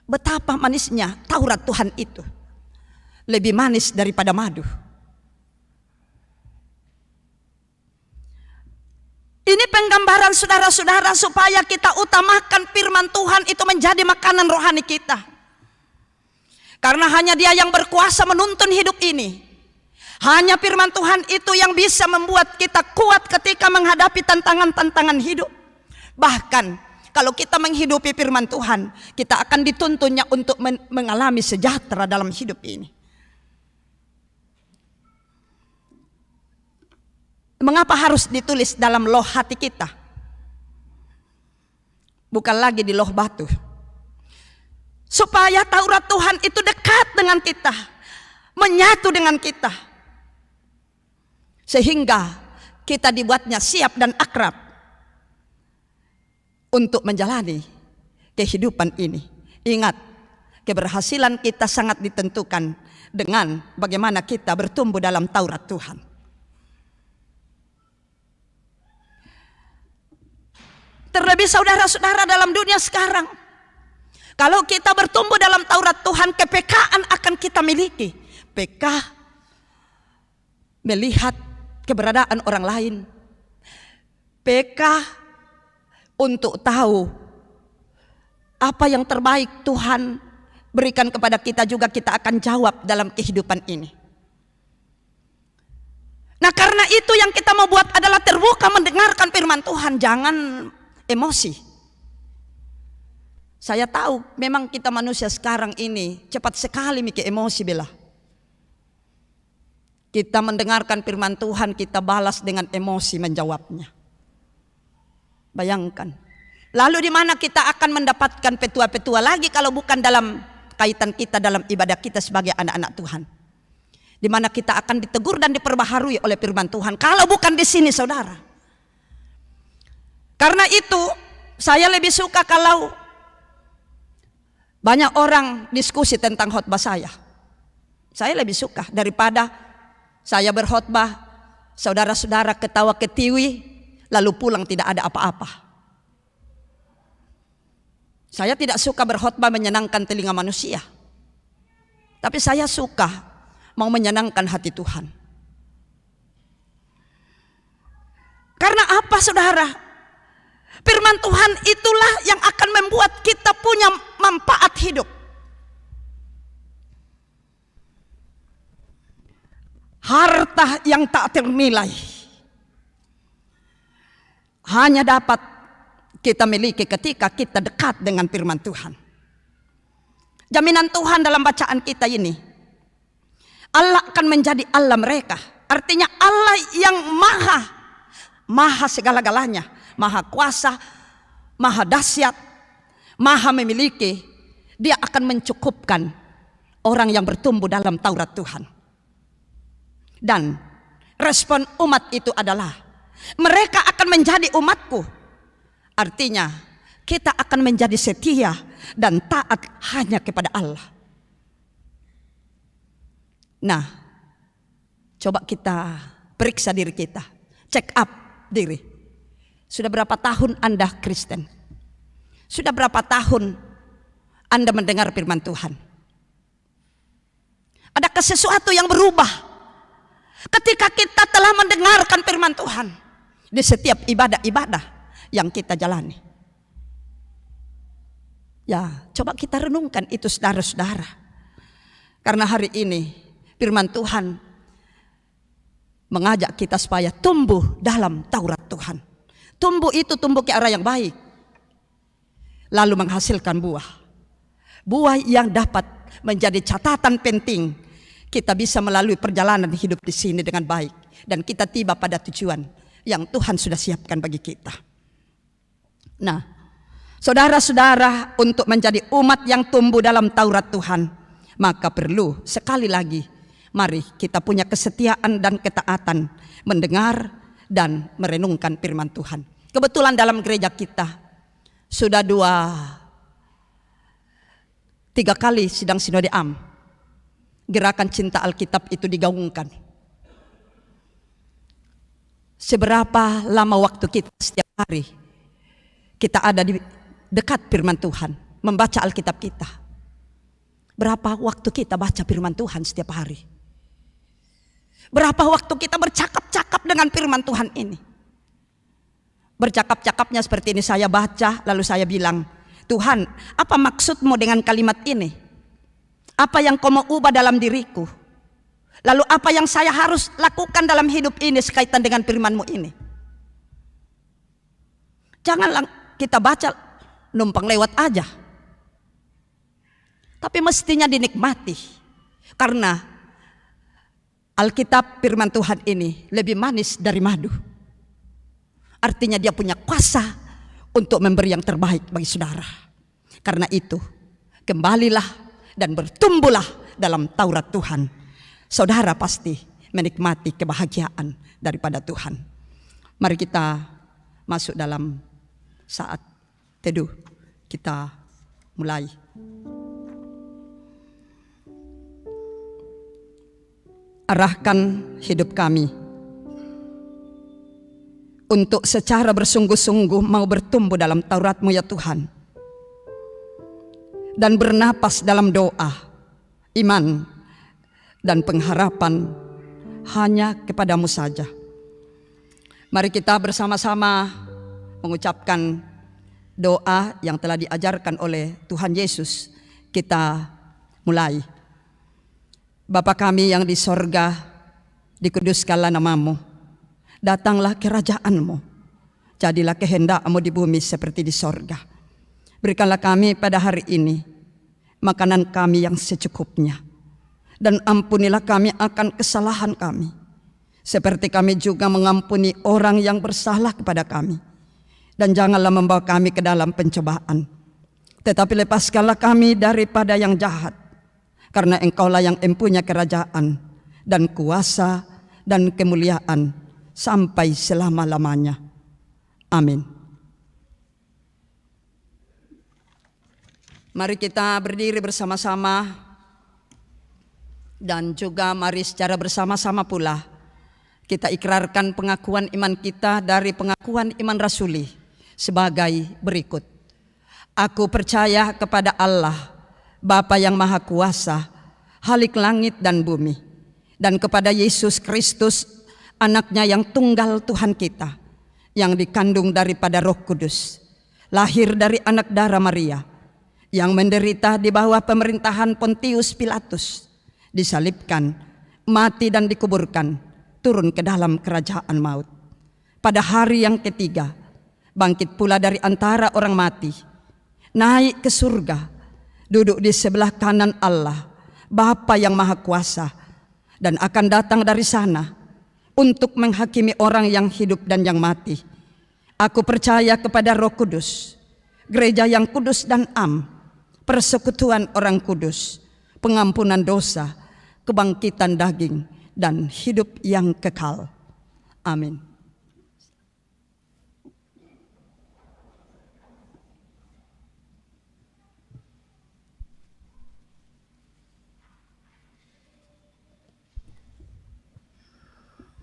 betapa manisnya Taurat Tuhan itu, lebih manis daripada madu. Ini penggambaran saudara-saudara supaya kita utamakan firman Tuhan itu menjadi makanan rohani kita. Karena hanya Dia yang berkuasa menuntun hidup ini. Hanya firman Tuhan itu yang bisa membuat kita kuat ketika menghadapi tantangan-tantangan hidup. Bahkan kalau kita menghidupi firman Tuhan, kita akan dituntunnya untuk mengalami sejahtera dalam hidup ini. Mengapa harus ditulis dalam loh hati kita? Bukan lagi di loh batu. Supaya Taurat Tuhan itu dekat dengan kita, menyatu dengan kita. Sehingga kita dibuatnya siap dan akrab untuk menjalani kehidupan ini. Ingat, keberhasilan kita sangat ditentukan dengan bagaimana kita bertumbuh dalam Taurat Tuhan. Terlebih saudara-saudara dalam dunia sekarang, kalau kita bertumbuh dalam Taurat Tuhan, kepekaan akan kita miliki. Peka melihat keberadaan orang lain, peka untuk tahu apa yang terbaik Tuhan berikan kepada kita, juga kita akan jawab dalam kehidupan ini. Nah, karena itu yang kita mau buat adalah terbuka mendengarkan firman Tuhan, jangan emosi. Saya tahu memang kita manusia sekarang ini cepat sekali mikir emosi bela. Kita mendengarkan firman Tuhan, kita balas dengan emosi menjawabnya. Bayangkan. Lalu di mana kita akan mendapatkan petua-petua lagi kalau bukan dalam kaitan kita dalam ibadah kita sebagai anak-anak Tuhan. Di mana kita akan ditegur dan diperbaharui oleh firman Tuhan. Kalau bukan di sini, saudara. Karena itu saya lebih suka kalau banyak orang diskusi tentang khotbah saya. Saya lebih suka daripada saya berkhotbah, saudara-saudara ketawa ketiwi, lalu pulang tidak ada apa-apa. Saya tidak suka berkhotbah menyenangkan telinga manusia. Tapi saya suka mau menyenangkan hati Tuhan. Karena apa saudara? Firman Tuhan itulah yang akan membuat kita punya manfaat hidup. Harta yang tak ternilai hanya dapat kita miliki ketika kita dekat dengan firman Tuhan. Jaminan Tuhan dalam bacaan kita ini, Allah akan menjadi Allah mereka. Artinya Allah yang maha segala-galanya, maha kuasa, maha dahsyat, maha memiliki. Dia akan mencukupkan orang yang bertumbuh dalam Taurat Tuhan. Dan respon umat itu adalah mereka akan menjadi umatku. Artinya kita akan menjadi setia dan taat hanya kepada Allah. Nah, coba kita periksa diri kita, check up diri. Sudah berapa tahun Anda Kristen? Sudah berapa tahun Anda mendengar firman Tuhan? Adakah sesuatu yang berubah ketika kita telah mendengarkan firman Tuhan di setiap ibadah-ibadah yang kita jalani? Ya, coba kita renungkan itu saudara-saudara. Karena hari ini firman Tuhan mengajak kita supaya tumbuh dalam Taurat Tuhan. Tumbuh itu tumbuh ke arah yang baik, lalu menghasilkan buah. Buah yang dapat menjadi catatan penting kita bisa melalui perjalanan hidup di sini dengan baik, dan kita tiba pada tujuan yang Tuhan sudah siapkan bagi kita. Nah, saudara-saudara, untuk menjadi umat yang tumbuh dalam Taurat Tuhan, maka perlu sekali lagi, mari kita punya kesetiaan dan ketaatan mendengar dan merenungkan firman Tuhan. Kebetulan dalam gereja kita sudah 3 kali sidang sinode am, gerakan cinta Alkitab itu digaungkan. Seberapa lama waktu kita setiap hari kita ada di dekat firman Tuhan, membaca Alkitab kita? Berapa waktu kita baca firman Tuhan setiap hari? Berapa waktu kita bercakap-cakap dengan firman Tuhan ini? Bercakap-cakapnya seperti ini, saya baca lalu saya bilang, Tuhan, apa maksudmu dengan kalimat ini? Apa yang kau mau ubah dalam diriku? Lalu apa yang saya harus lakukan dalam hidup ini sekaitan dengan firman-Mu ini? Janganlah kita baca numpang lewat aja, tapi mestinya dinikmati. Karena Alkitab firman Tuhan ini lebih manis dari madu. Artinya dia punya kuasa untuk memberi yang terbaik bagi saudara. Karena itu, kembalilah dan bertumbuhlah dalam Taurat Tuhan. Saudara pasti menikmati kebahagiaan daripada Tuhan. Mari kita masuk dalam saat teduh. Kita mulai. Arahkan hidup kami untuk secara bersungguh-sungguh mau bertumbuh dalam Taurat-Mu ya Tuhan, dan bernapas dalam doa, iman, dan pengharapan hanya kepadamu saja. Mari kita bersama-sama mengucapkan doa yang telah diajarkan oleh Tuhan Yesus. Kita mulai. Bapa kami yang di sorga, dikuduskanlah namamu. Datanglah kerajaan-Mu. Jadilah kehendak-Mu di bumi seperti di sorga. Berikanlah kami pada hari ini makanan kami yang secukupnya. Dan ampunilah kami akan kesalahan kami, seperti kami juga mengampuni orang yang bersalah kepada kami. Dan janganlah membawa kami ke dalam pencobaan, tetapi lepaskanlah kami daripada yang jahat. Karena Engkaulah yang empunya kerajaan dan kuasa dan kemuliaan sampai selama-lamanya. Amin. Mari kita berdiri bersama-sama, dan juga mari secara bersama-sama pula kita ikrarkan pengakuan iman kita dari pengakuan iman rasuli sebagai berikut. Aku percaya kepada Allah, Bapa yang Maha Kuasa, Khalik langit dan bumi, dan kepada Yesus Kristus, Anaknya yang tunggal Tuhan kita, yang dikandung daripada Roh Kudus, lahir dari anak darah Maria, yang menderita di bawah pemerintahan Pontius Pilatus, disalibkan, mati dan dikuburkan, turun ke dalam kerajaan maut. Pada hari yang ketiga, bangkit pula dari antara orang mati, naik ke surga, duduk di sebelah kanan Allah, Bapa yang Maha Kuasa, dan akan datang dari sana untuk menghakimi orang yang hidup dan yang mati. Aku percaya kepada Roh Kudus, gereja yang kudus dan am, persekutuan orang kudus, pengampunan dosa, kebangkitan daging, dan hidup yang kekal. Amin.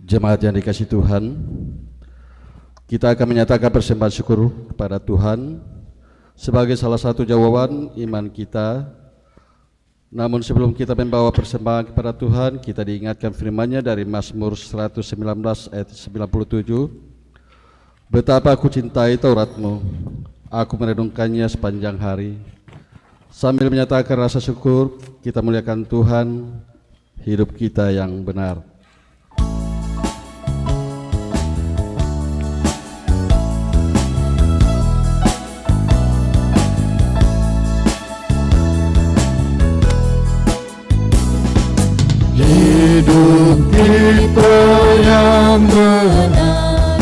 Jemaat yang dikasihi Tuhan, kita akan menyatakan persembahan syukur kepada Tuhan sebagai salah satu jawaban iman kita. Namun sebelum kita membawa persembahan kepada Tuhan, kita diingatkan firman-Nya dari Mazmur 119 ayat 97. Betapa aku cintai Taurat-Mu, aku merenungkannya sepanjang hari. Sambil menyatakan rasa syukur, kita muliakan Tuhan, hidup kita yang benar. Hidup kita yang benar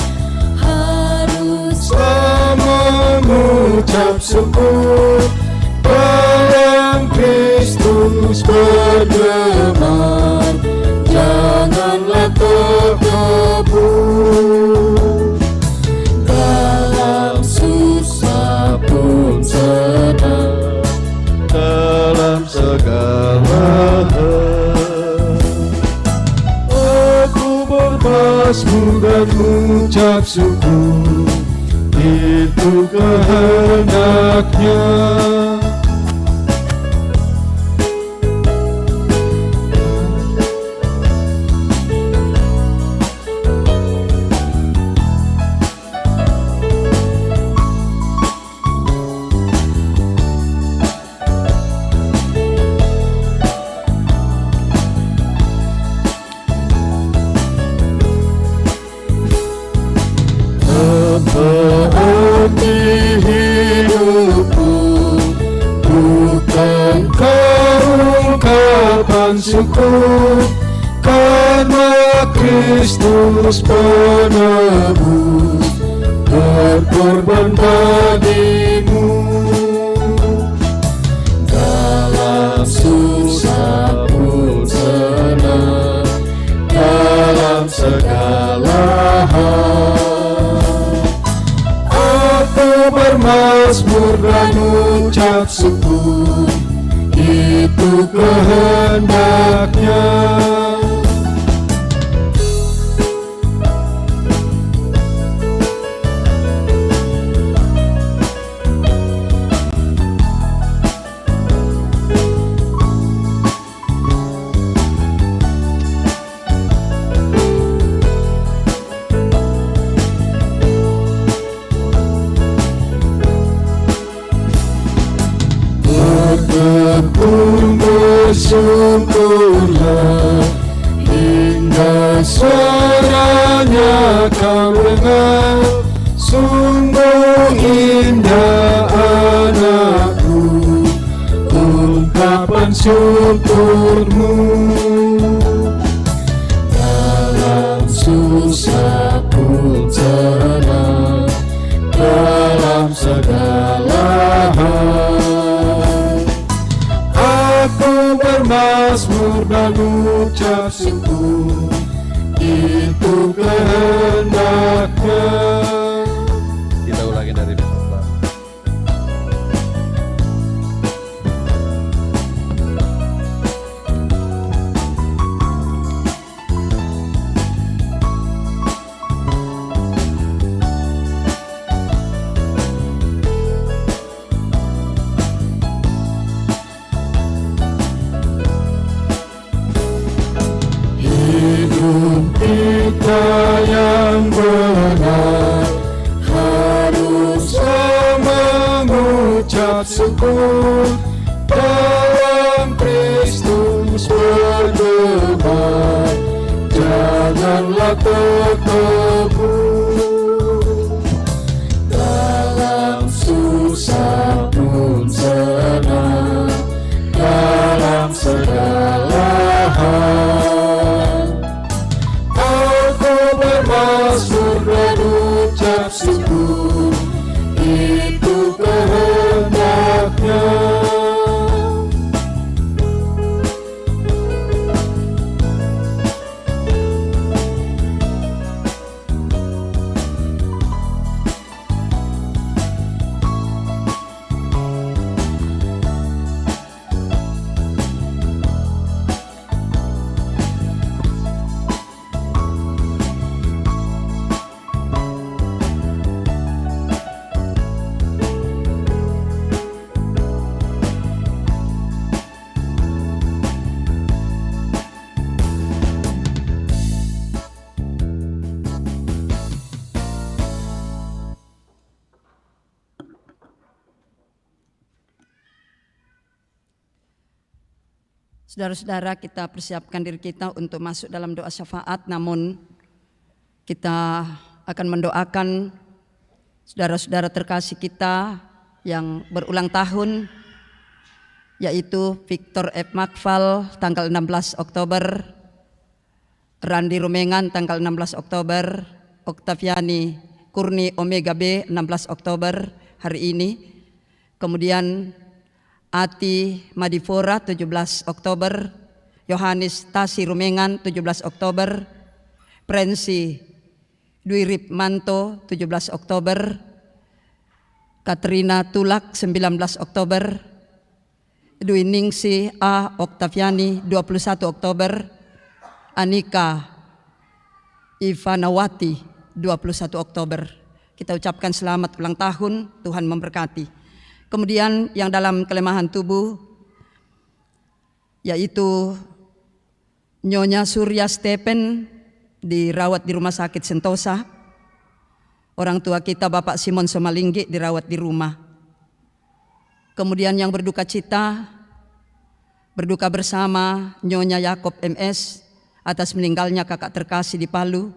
harus mengucap syukur, dalam Kristus bergema, janganlah terkebun, dalam susah pun senang, Dalam segala hal Mazmur dan ucap syukur, itu kehendak-Nya. Berarti hidupku bukan ungkapan syukur, karena Kristus penebus berkorban bagimu. Dalam susah pun senang, dalam segala hal bermazmur dan ucap syukur, itu kehendak-Nya. Bersyukurlah hingga suaranya kau dengar, sungguh indah anakku ungkapan syukurmu. Dalam susah pun senang, dalam segala hal aku bermazmur dan ucap syukur, itu kehendak-Nya. Kita ulangi dari depan. Hidup kita yang benar takut, dalam Kristus berdebar, janganlah terkebun. Dalam susah pun senang, dalam segala hal aku bermazmur dan ucap syukur, itu kehendaknya. Saudara-saudara, kita persiapkan diri kita untuk masuk dalam doa syafaat, namun kita akan mendoakan saudara-saudara terkasih kita yang berulang tahun, yaitu Victor F. Makval tanggal 16 Oktober, Randi Rumengan tanggal 16 Oktober, Oktaviani Kurni Omega B 16 Oktober hari ini, kemudian Ati Madivora 17 Oktober, Yohanes Tasi Rumengan 17 Oktober, Prensi Dwi Ripmanto 17 Oktober, Katrina Tulak 19 Oktober, Dwi Ningsi A. Oktaviani 21 Oktober, Anika Ivanawati 21 Oktober. Kita ucapkan selamat ulang tahun, Tuhan memberkati. Kemudian yang dalam kelemahan tubuh, yaitu Nyonya Surya Stepen dirawat di Rumah Sakit Sentosa. Orang tua kita Bapak Simon Somalinggi dirawat di rumah. Kemudian yang berduka cita, berduka bersama Nyonya Yakob MS atas meninggalnya kakak terkasih di Palu.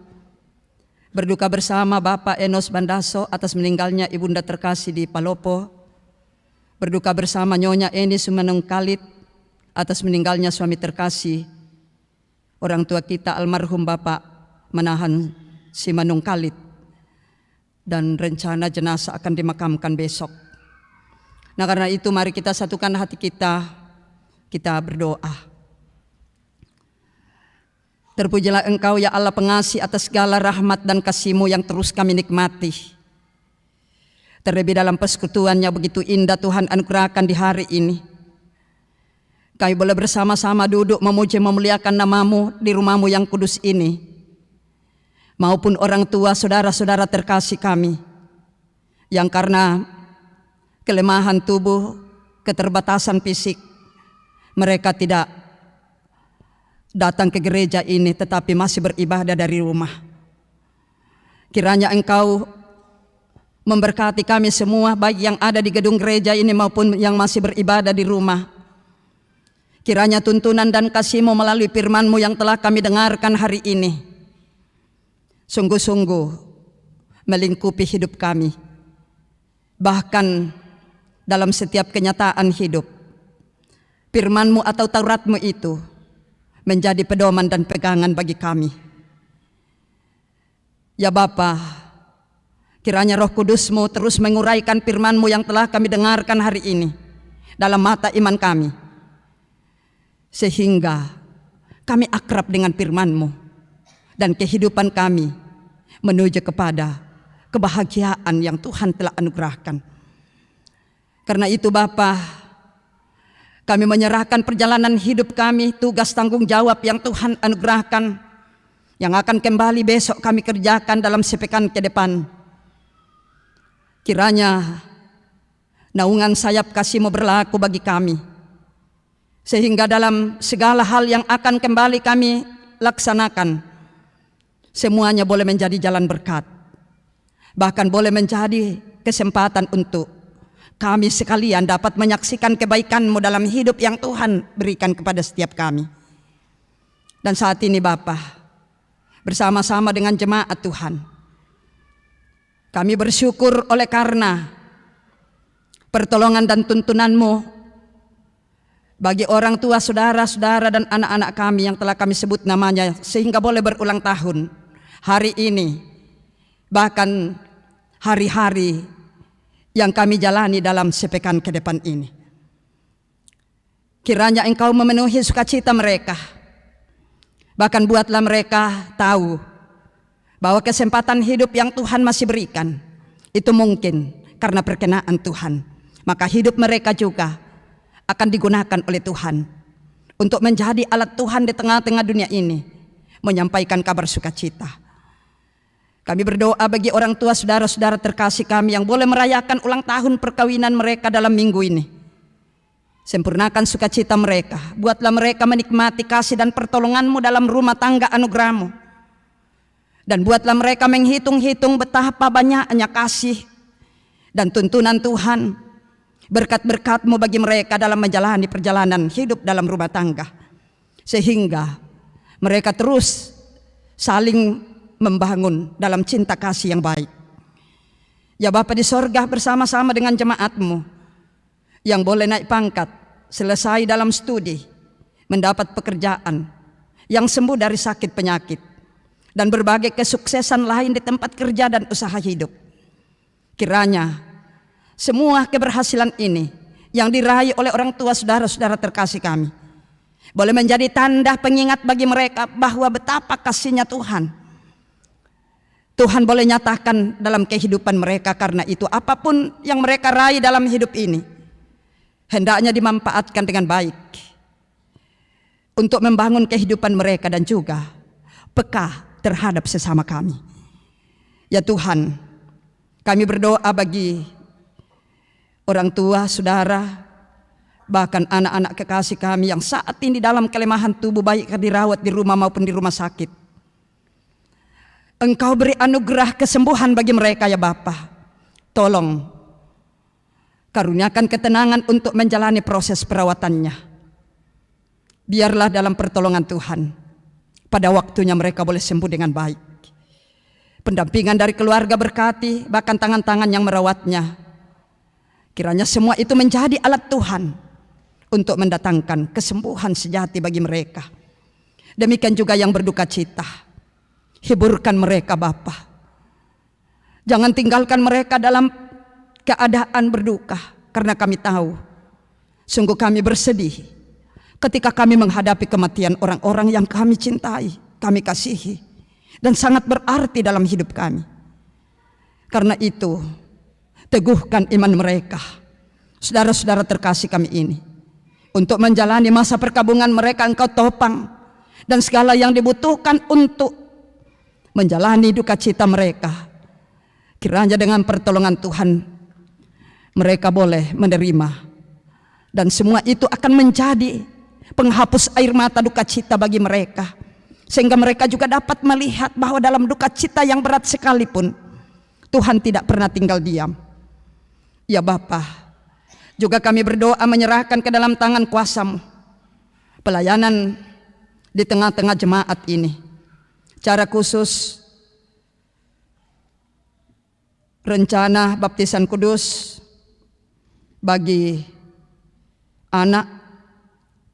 Berduka bersama Bapak Enos Bandaso atas meninggalnya ibunda terkasih di Palopo. Berduka bersama Nyonya Eni Sumanung Kalit atas meninggalnya suami terkasih, orang tua kita almarhum Bapak Manahan Simanung Kalit, dan rencana jenazah akan dimakamkan besok. Nah, karena itu mari kita satukan hati kita berdoa. Terpujilah Engkau ya Allah pengasih atas segala rahmat dan kasih-Mu yang terus kami nikmati. Terlebih dalam persekutuannya begitu indah Tuhan anugerahkan di hari ini. Kami boleh bersama-sama duduk memuji memuliakan nama-Mu di rumah-Mu yang kudus ini. Maupun orang tua saudara-saudara terkasih kami yang karena kelemahan tubuh, keterbatasan fisik, mereka tidak datang ke gereja ini tetapi masih beribadah dari rumah. Kiranya Engkau memberkati kami semua, baik yang ada di gedung gereja ini maupun yang masih beribadah di rumah. Kiranya tuntunan dan kasih-Mu melalui firman-Mu yang telah kami dengarkan hari ini sungguh-sungguh melingkupi hidup kami. Bahkan dalam setiap kenyataan hidup, firman-Mu atau Taurat-Mu itu menjadi pedoman dan pegangan bagi kami. Ya Bapa, kiranya Roh Kudus-Mu terus menguraikan firman-Mu yang telah kami dengarkan hari ini dalam mata iman kami, sehingga kami akrab dengan firman-Mu dan kehidupan kami menuju kepada kebahagiaan yang Tuhan telah anugerahkan. Karena itu Bapa, kami menyerahkan perjalanan hidup kami, tugas tanggung jawab yang Tuhan anugerahkan, yang akan kembali besok kami kerjakan dalam sepekan ke depan. Kiranya naungan sayap kasih-Mu berlaku bagi kami, sehingga dalam segala hal yang akan kembali kami laksanakan, semuanya boleh menjadi jalan berkat, bahkan boleh menjadi kesempatan untuk kami sekalian dapat menyaksikan kebaikan-Mu dalam hidup yang Tuhan berikan kepada setiap kami. Dan saat ini Bapa, bersama-sama dengan jemaat Tuhan, kami bersyukur oleh karena pertolongan dan tuntunan-Mu bagi orang tua, saudara-saudara dan anak-anak kami yang telah kami sebut namanya sehingga boleh berulang tahun hari ini, bahkan hari-hari yang kami jalani dalam sepekan ke depan ini. Kiranya Engkau memenuhi sukacita mereka, bahkan buatlah mereka tahu bahwa kesempatan hidup yang Tuhan masih berikan itu mungkin karena perkenaan Tuhan. Maka hidup mereka juga akan digunakan oleh Tuhan untuk menjadi alat Tuhan di tengah-tengah dunia ini, menyampaikan kabar sukacita. Kami berdoa bagi orang tua saudara-saudara terkasih kami yang boleh merayakan ulang tahun perkawinan mereka dalam minggu ini. Sempurnakan sukacita mereka, buatlah mereka menikmati kasih dan pertolongan-Mu dalam rumah tangga anugerah-Mu. Dan buatlah mereka menghitung-hitung betapa banyaknya kasih dan tuntunan Tuhan, berkat-berkat-Mu bagi mereka dalam menjalani perjalanan hidup dalam rumah tangga. Sehingga mereka terus saling membangun dalam cinta kasih yang baik. Ya Bapa di sorga, bersama-sama dengan jemaat-Mu yang boleh naik pangkat, selesai dalam studi, mendapat pekerjaan, yang sembuh dari sakit penyakit, dan berbagai kesuksesan lain di tempat kerja dan usaha hidup. Kiranya semua keberhasilan ini yang diraih oleh orang tua saudara-saudara terkasih kami boleh menjadi tanda pengingat bagi mereka bahwa betapa kasih-Nya Tuhan. Tuhan boleh nyatakan dalam kehidupan mereka. Karena itu apapun yang mereka raih dalam hidup ini hendaknya dimanfaatkan dengan baik untuk membangun kehidupan mereka dan juga peka terhadap sesama kami. Ya Tuhan, kami berdoa bagi orang tua, saudara, bahkan anak-anak kekasih kami yang saat ini dalam kelemahan tubuh, baik dirawat di rumah maupun di rumah sakit. Engkau beri anugerah kesembuhan bagi mereka ya Bapa. Tolong karuniakan ketenangan untuk menjalani proses perawatannya. Biarlah dalam pertolongan Tuhan pada waktunya mereka boleh sembuh dengan baik. Pendampingan dari keluarga berkati, bahkan tangan-tangan yang merawatnya. Kiranya semua itu menjadi alat Tuhan untuk mendatangkan kesembuhan sejati bagi mereka. Demikian juga yang berduka cita. Hiburkan mereka Bapa. Jangan tinggalkan mereka dalam keadaan berduka, karena kami tahu sungguh kami bersedih ketika kami menghadapi kematian orang-orang yang kami cintai, kami kasihi, dan sangat berarti dalam hidup kami. Karena itu teguhkan iman mereka, saudara-saudara terkasih kami ini, untuk menjalani masa perkabungan mereka. Engkau topang dan segala yang dibutuhkan untuk menjalani duka cita mereka. Kiranya dengan pertolongan Tuhan mereka boleh menerima, dan semua itu akan menjadi penghapus air mata duka cita bagi mereka, sehingga mereka juga dapat melihat bahwa dalam duka cita yang berat sekalipun Tuhan tidak pernah tinggal diam. Ya Bapa, juga kami berdoa menyerahkan ke dalam tangan kuasa-Mu pelayanan di tengah-tengah jemaat ini. Secara khusus rencana baptisan kudus bagi anak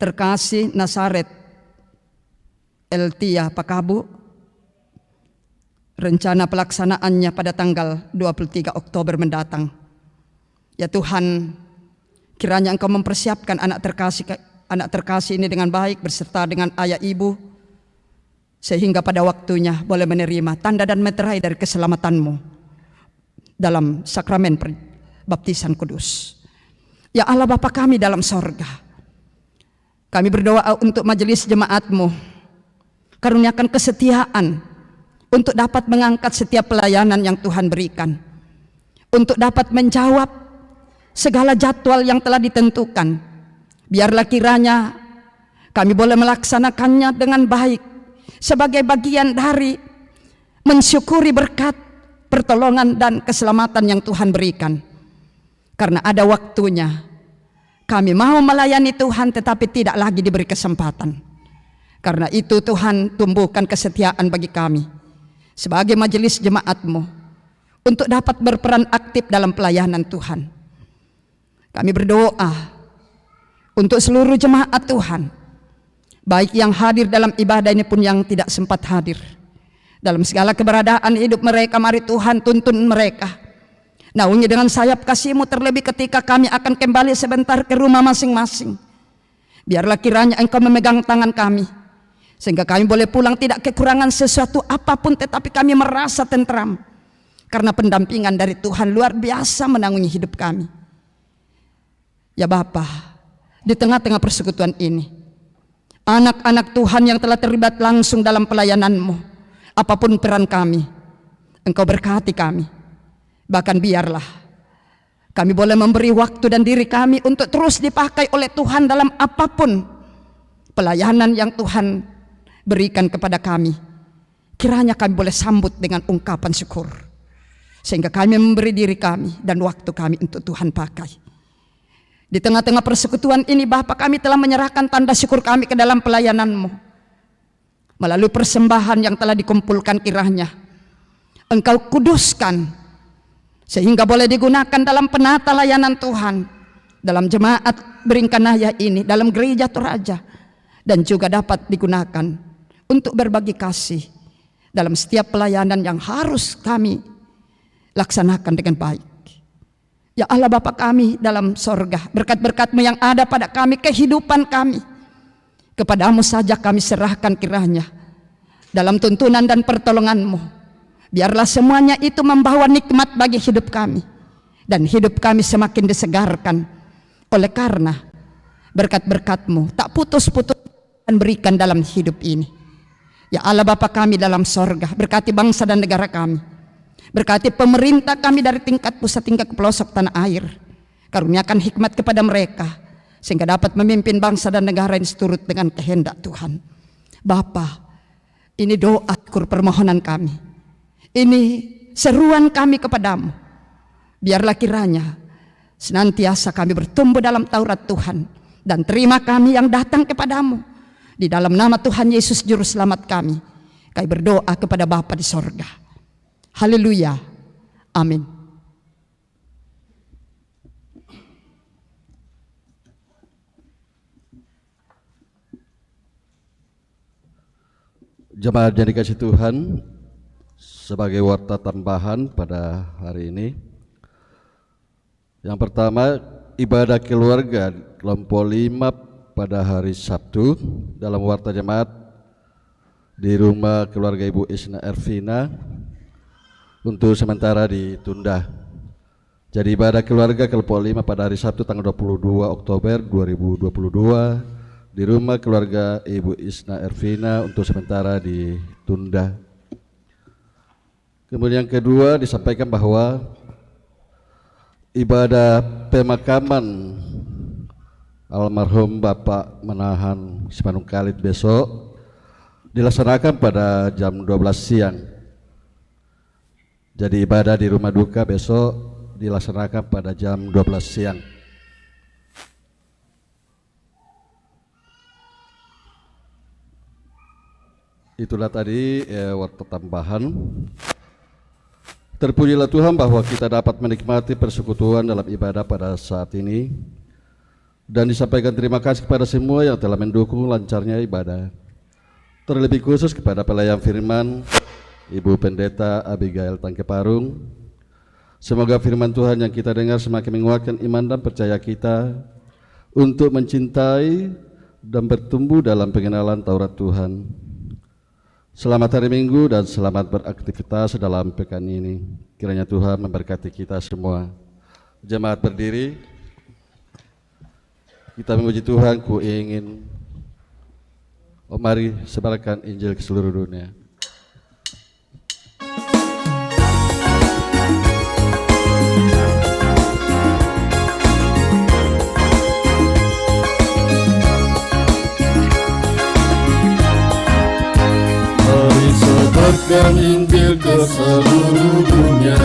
terkasih Nazaret Eltia Pakabu, rencana pelaksanaannya pada tanggal 23 Oktober mendatang. Ya Tuhan, kiranya Engkau mempersiapkan anak terkasih ini dengan baik beserta dengan ayah ibu, sehingga pada waktunya boleh menerima tanda dan meterai dari keselamatan-Mu dalam sakramen baptisan kudus. Ya Allah Bapa kami dalam sorga, kami berdoa untuk majelis jemaat-Mu, karuniakan kesetiaan untuk dapat mengangkat setiap pelayanan yang Tuhan berikan, untuk dapat menjawab segala jadwal yang telah ditentukan. Biarlah kiranya kami boleh melaksanakannya dengan baik, sebagai bagian dari mensyukuri berkat, pertolongan dan keselamatan yang Tuhan berikan. Karena ada waktunya kami mau melayani Tuhan tetapi tidak lagi diberi kesempatan. Karena itu Tuhan tumbuhkan kesetiaan bagi kami sebagai majelis jemaat-Mu untuk dapat berperan aktif dalam pelayanan Tuhan. Kami berdoa untuk seluruh jemaat Tuhan, baik yang hadir dalam ibadah ini pun yang tidak sempat hadir. Dalam segala keberadaan hidup mereka, mari Tuhan tuntun mereka. Naungi dengan sayap kasih-Mu terlebih ketika kami akan kembali sebentar ke rumah masing-masing. Biarlah kiranya Engkau memegang tangan kami, sehingga kami boleh pulang tidak kekurangan sesuatu apapun, tetapi kami merasa tentram. Karena pendampingan dari Tuhan luar biasa menanggungi hidup kami. Ya Bapa, di tengah-tengah persekutuan ini, anak-anak Tuhan yang telah terlibat langsung dalam pelayanan-Mu, apapun peran kami, Engkau berkati kami. Bahkan biarlah kami boleh memberi waktu dan diri kami untuk terus dipakai oleh Tuhan dalam apapun pelayanan yang Tuhan berikan kepada kami. Kiranya kami boleh sambut dengan ungkapan syukur, sehingga kami memberi diri kami dan waktu kami untuk Tuhan pakai. Di tengah-tengah persekutuan ini Bapa, kami telah menyerahkan tanda syukur kami ke dalam pelayanan-Mu. Melalui persembahan yang telah dikumpulkan, kiranya Engkau kuduskan sehingga boleh digunakan dalam penata layanan Tuhan, dalam jemaat Beringkanaya ini, dalam gereja Toraja, dan juga dapat digunakan untuk berbagi kasih dalam setiap pelayanan yang harus kami laksanakan dengan baik. Ya Allah Bapa kami dalam sorga, berkat-berkat-Mu yang ada pada kami, kehidupan kami, kepadamu saja kami serahkan kiranya. Dalam tuntunan dan pertolongan-Mu, biarlah semuanya itu membawa nikmat bagi hidup kami, dan hidup kami semakin disegarkan oleh karena berkat-berkat-Mu tak putus-putus dan berikan dalam hidup ini. Ya Allah Bapa kami dalam sorga, berkati bangsa dan negara kami, berkati pemerintah kami dari tingkat pusat hingga ke pelosok tanah air. Karuniakan hikmat kepada mereka sehingga dapat memimpin bangsa dan negara ini seturut dengan kehendak Tuhan. Bapa, ini doa syukur permohonan kami. Ini seruan kami kepadamu. Biarlah kiranya senantiasa kami bertumbuh dalam Taurat Tuhan, dan terima kami yang datang kepadamu. Di dalam nama Tuhan Yesus Juru Selamat kami berdoa kepada Bapa di sorga. Haleluya. Amin. Jemaat yang dikasihi Tuhan, sebagai warta tambahan pada hari ini, yang pertama, ibadah keluarga kelompok 5 pada hari Sabtu dalam warta jemaat di rumah keluarga Ibu Isna Ervina untuk sementara ditunda. Jadi ibadah keluarga kelompok 5 pada hari Sabtu tanggal 22 Oktober 2022 di rumah keluarga Ibu Isna Ervina untuk sementara ditunda. Kemudian yang kedua, disampaikan bahwa ibadah pemakaman almarhum Bapak Menahan Simanung Kalit besok dilaksanakan pada jam 12 siang. Jadi ibadah di rumah duka besok dilaksanakan pada jam 12 siang. Itulah tadi waktu tambahan. Terpujilah Tuhan bahwa kita dapat menikmati persekutuan dalam ibadah pada saat ini, dan disampaikan terima kasih kepada semua yang telah mendukung lancarnya ibadah. Terlebih khusus kepada pelayan firman Ibu Pendeta Abigail Tangkeparung. Semoga firman Tuhan yang kita dengar semakin menguatkan iman dan percaya kita untuk mencintai dan bertumbuh dalam pengenalan Taurat Tuhan. Selamat hari Minggu dan selamat beraktivitas dalam pekan ini. Kiranya Tuhan memberkati kita semua. Jemaat berdiri, kita memuji Tuhan. Ku ingin mari sebarkan Injil ke seluruh dunia. Sebarkan Injil ke seluruh dunia,